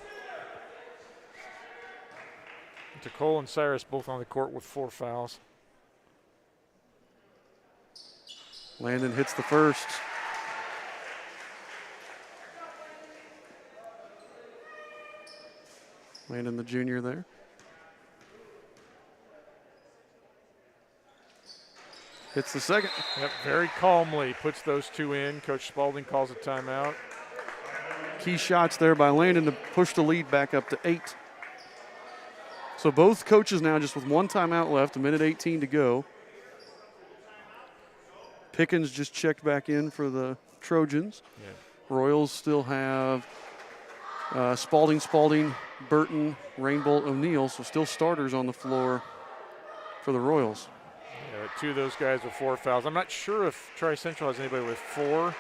B: To Cole and Cyrus both on the court with 4 fouls.
A: Landon hits the first. Landon, the junior there. Hits the second.
B: Yep, very calmly puts those 2 in. Coach Spalding calls a timeout.
A: Key shots there by Landon to push the lead back up to 8. So both coaches now just with 1 timeout left, 1:18 to go. Pickens just checked back in for the Trojans.
B: Yeah.
A: Royals still have Spalding, Burton, Rainbolt, O'Neal, so still starters on the floor for the Royals.
B: Yeah, 2 of those guys with 4 fouls. I'm not sure if Tri-Central has anybody with 4.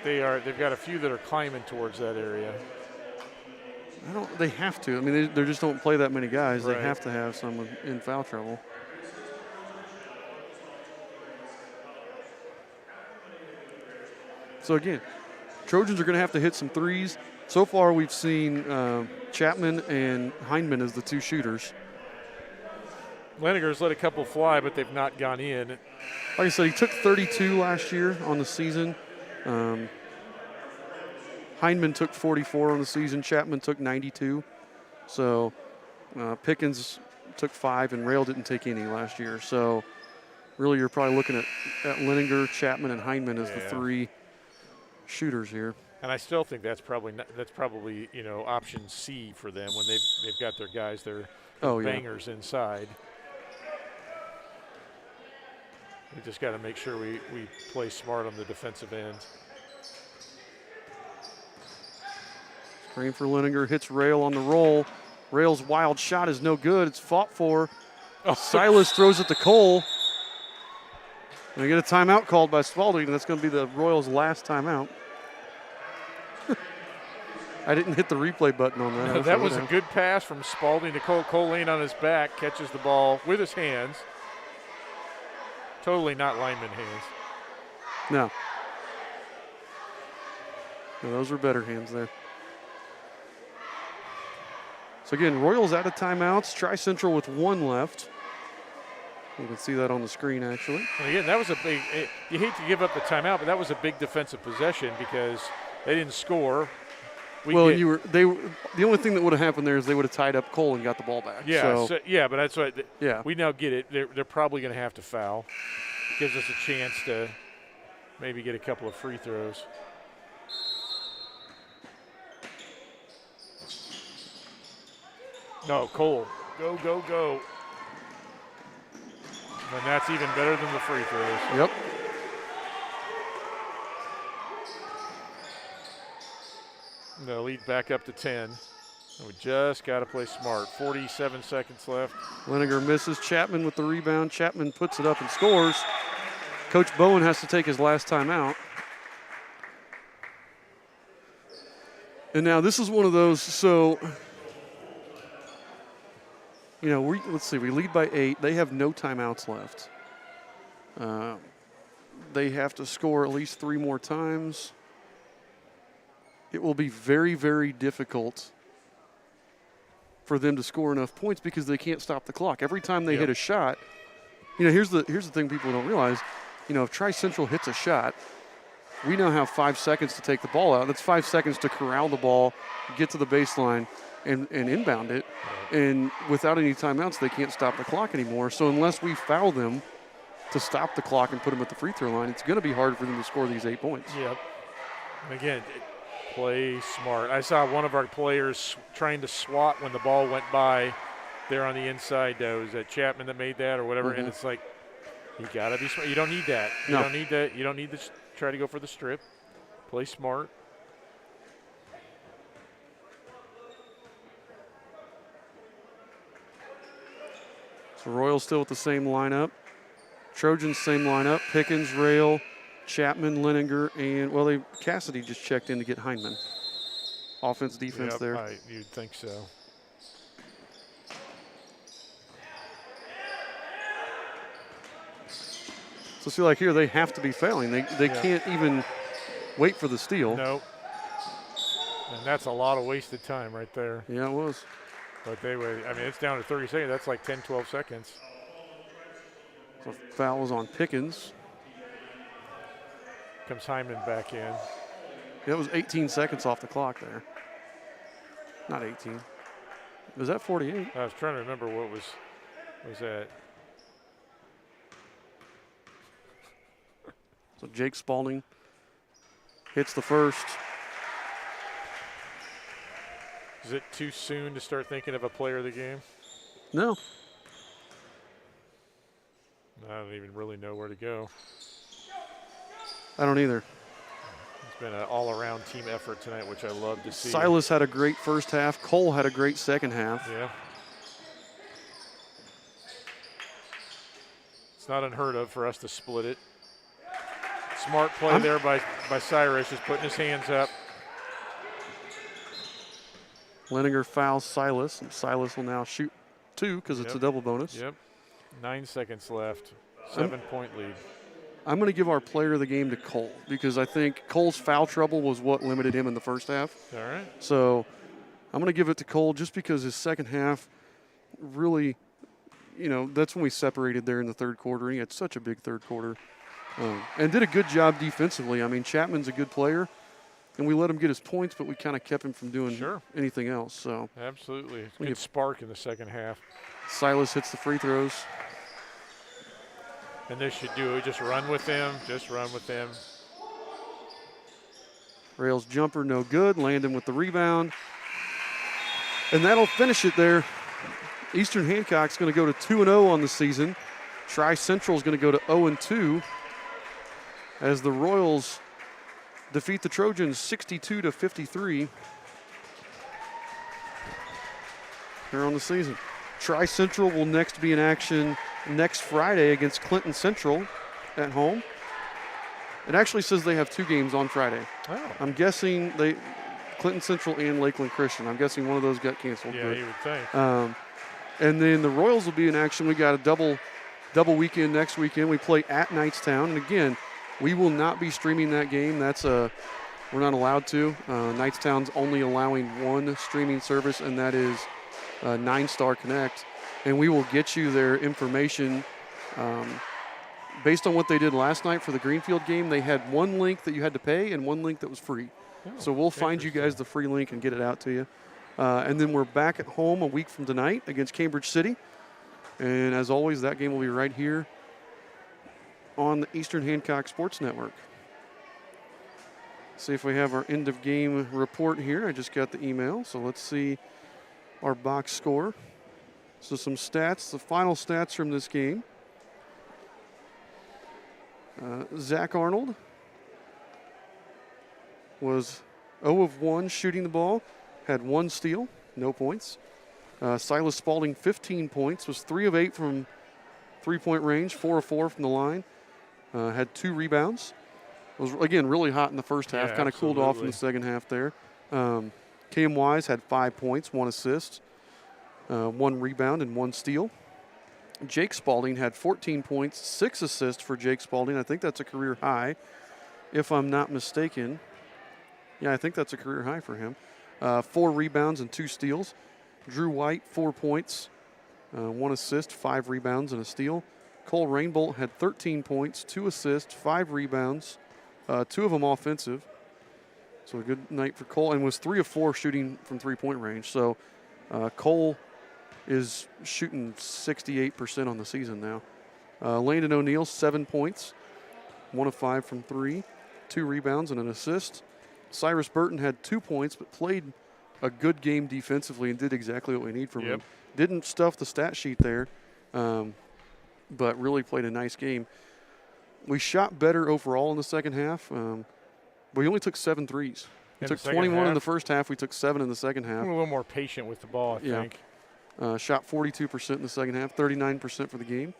B: They've got a few that are climbing towards that area.
A: They have to. I mean, they just don't play that many guys.
B: Right.
A: They have to have someone in foul trouble. So again, Trojans are going to have to hit some threes. So far, we've seen Chapman and Hindman as the 2 shooters.
B: Leniger's let a couple fly, but they've not gone in.
A: Like I said, he took 32 last year on the season. Hindman took 44 on the season. Chapman took 92. So Pickens took 5, and Rail didn't take any last year. So really, you're probably looking at Leninger, Chapman, and Hindman as the 3 shooters here.
B: And I still think that's probably option C for them when they've got their guys, their bangers inside. We just got to make sure we play smart on the defensive end.
A: Screen for Leninger, hits Rail on the roll. Rail's wild shot is no good. It's fought for.
B: Oh.
A: Silas throws it to Cole. And they get a timeout called by Spalding, and that's going to be the Royals' last timeout. I didn't hit the replay button on that.
B: That was a good pass from Spalding to Cole. Cole laying on his back, catches the ball with his hands. Totally not lineman hands.
A: No. No, those were better hands there. So again, Royals out of timeouts. Tri-Central with 1 left. You can see that on the screen, actually.
B: And again, that was a big. You hate to give up the timeout, but that was a big defensive possession because they didn't score. The only thing that would have happened there is they would have tied up Cole and got the ball back. Yeah, but that's what.
A: Yeah.
B: We now get it. They're probably going to have to foul. Gives us a chance to maybe get a couple of free throws. No, Cole. Go. And that's even better than the free throws.
A: Yep.
B: The lead back up to 10. We just got to play smart. 47 seconds left.
A: Leninger misses. Chapman with the rebound. Chapman puts it up and scores. Coach Bowen has to take his last timeout. And now this is one of those, so, let's see, we lead by 8. They have no timeouts left. They have to score at least 3 more times. It will be very, very difficult for them to score enough points because they can't stop the clock. Every time they hit a shot, here's the thing people don't realize. If Tri-Central hits a shot, we now have 5 seconds to take the ball out. That's 5 seconds to corral the ball, get to the baseline, and inbound it. And without any timeouts, they can't stop the clock anymore. So unless we foul them to stop the clock and put them at the free throw line, it's going to be hard for them to score these 8 points.
B: Yep. And again, Play smart. I saw one of our players trying to swat when the ball went by there on the inside. Was that Chapman that made that or whatever? And it's like, you got to be smart. You don't need that. You don't need that. You don't need to try to go for the strip. Play smart.
A: So Royals still with the same lineup. Trojans same lineup. Pickens, Rail, Chapman, Leninger, and Cassidy just checked in to get Hindman. Offense, defense there.
B: You'd think so.
A: So see, like here, they have to be fouling. They can't even wait for the steal.
B: No. And that's a lot of wasted time right there.
A: Yeah, it was.
B: But it's down to 30 seconds. That's like 10, 12 seconds.
A: So foul was on Pickens.
B: Comes Hyman back in.
A: Yeah, it was 18 seconds off the clock there. Not 18. Was that 48?
B: I was trying to remember what was that.
A: So Jake Spalding hits the first.
B: Is it too soon to start thinking of a player of the game?
A: No.
B: I don't even really know where to go.
A: I don't either.
B: It's been an all-around team effort tonight, which I love to see.
A: Silas had a great first half. Cole had a great second half.
B: Yeah. It's not unheard of for us to split it. Smart play there by Cyrus, just putting his hands up.
A: Leninger fouls Silas, and Silas will now shoot 2 because it's a double bonus.
B: Yep. 9 seconds left. 7-point lead.
A: I'm going to give our player of the game to Cole because I think Cole's foul trouble was what limited him in the first half.
B: All right.
A: So I'm going to give it to Cole just because his second half really, that's when we separated there in the third quarter. He had such a big third quarter and did a good job defensively. I mean, Chapman's a good player, and we let him get his points, but we kind of kept him from doing anything else. So
B: absolutely. Good spark in the second half.
A: Silas hits the free throws.
B: And this should do it. Just run with him. Just run with him.
A: Rails jumper, no good. Landon with the rebound. And that'll finish it there. Eastern Hancock's going to go to 2-0 on the season. Tri-Central's going to go to 0-2 as the Royals defeat the Trojans 62-53. Here on the season. Tri-Central will next be in action next Friday against Clinton Central at home. It actually says they have 2 games on Friday.
B: Oh.
A: I'm guessing Clinton Central and Lakeland Christian. I'm guessing one of those got canceled.
B: Yeah, you would think.
A: And then the Royals will be in action. We got a double weekend next weekend. We play at Knightstown, and again, we will not be streaming that game. We're not allowed to. Knightstown's only allowing one streaming service, and that is 9-Star Connect. And we will get you their information based on what they did last night for the Greenfield game. They had one link that you had to pay and one link that was free.
B: Oh,
A: so we'll find you guys the free link and get it out to you. And then we're back at home a week from tonight against Cambridge City. And as always, that game will be right here on the Eastern Hancock Sports Network. See if we have our end of game report here. I just got the email, so let's see our box score. So some stats, the final stats from this game. Zach Arnold was 0 of 1 shooting the ball, had 1 steal, no points. Silas Spalding, 15 points, was 3 of 8 from three-point range, 4 of 4 from the line, had 2 rebounds. It was, again, really hot in the first half, kind of cooled off in the second half there. Cam Wise had 5 points, 1 assist, 1 rebound, and 1 steal. Jake Spalding had 14 points, 6 assists for Jake Spalding. I think that's a career high, if I'm not mistaken. Yeah, I think that's a career high for him. 4 rebounds and 2 steals. Drew White, 4 points, 1 assist, 5 rebounds, and a steal. Cole Rainbolt had 13 points, 2 assists, 5 rebounds, 2 of them offensive. So a good night for Cole, and was 3 of 4 shooting from three-point range. So Cole is shooting 68% on the season now. Landon O'Neill, 7 points, 1 of 5 from 3, 2 rebounds and an assist. Cyrus Burton had 2 points, but played a good game defensively and did exactly what we need from him. Didn't stuff the stat sheet there, but really played a nice game. We shot better overall in the second half. We only took 7 threes. We took 21 in the first half. We took 7 in the second half.
B: We're a little more patient with the ball, I think.
A: Shot 42% in the second half, 39% for the game.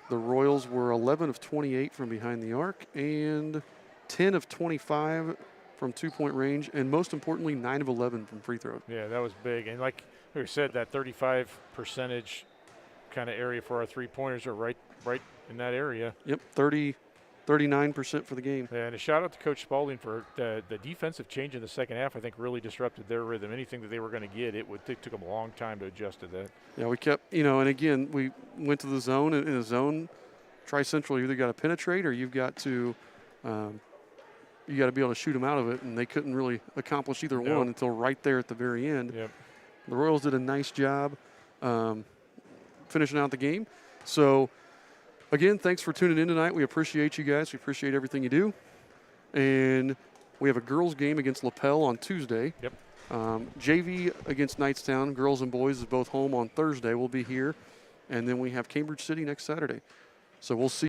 A: The Royals were 11 of 28 from behind the arc and 10 of 25 from two-point range, and most importantly, 9 of 11 from free throws.
B: Yeah, that was big. And like we said, that 35% kind of area for our three-pointers are right in that area.
A: Yep, 39% for the game.
B: Yeah, and a shout out to Coach Spalding for the defensive change in the second half. I think really disrupted their rhythm. Anything that they were going to get, it took them a long time to adjust to that.
A: Yeah, we kept, and again, we went to the zone. And in a zone, Tri-Central, you either got to penetrate or you've got to be able to shoot them out of it, and they couldn't really accomplish either one until right there at the very end.
B: Yep.
A: The Royals did a nice job finishing out the game. So, again, thanks for tuning in tonight. We appreciate you guys. We appreciate everything you do. And we have a girls' game against LaPel on Tuesday.
B: Yep.
A: JV against Knightstown, girls and boys, is both home on Thursday. We'll be here. And then we have Cambridge City next Saturday. So we'll see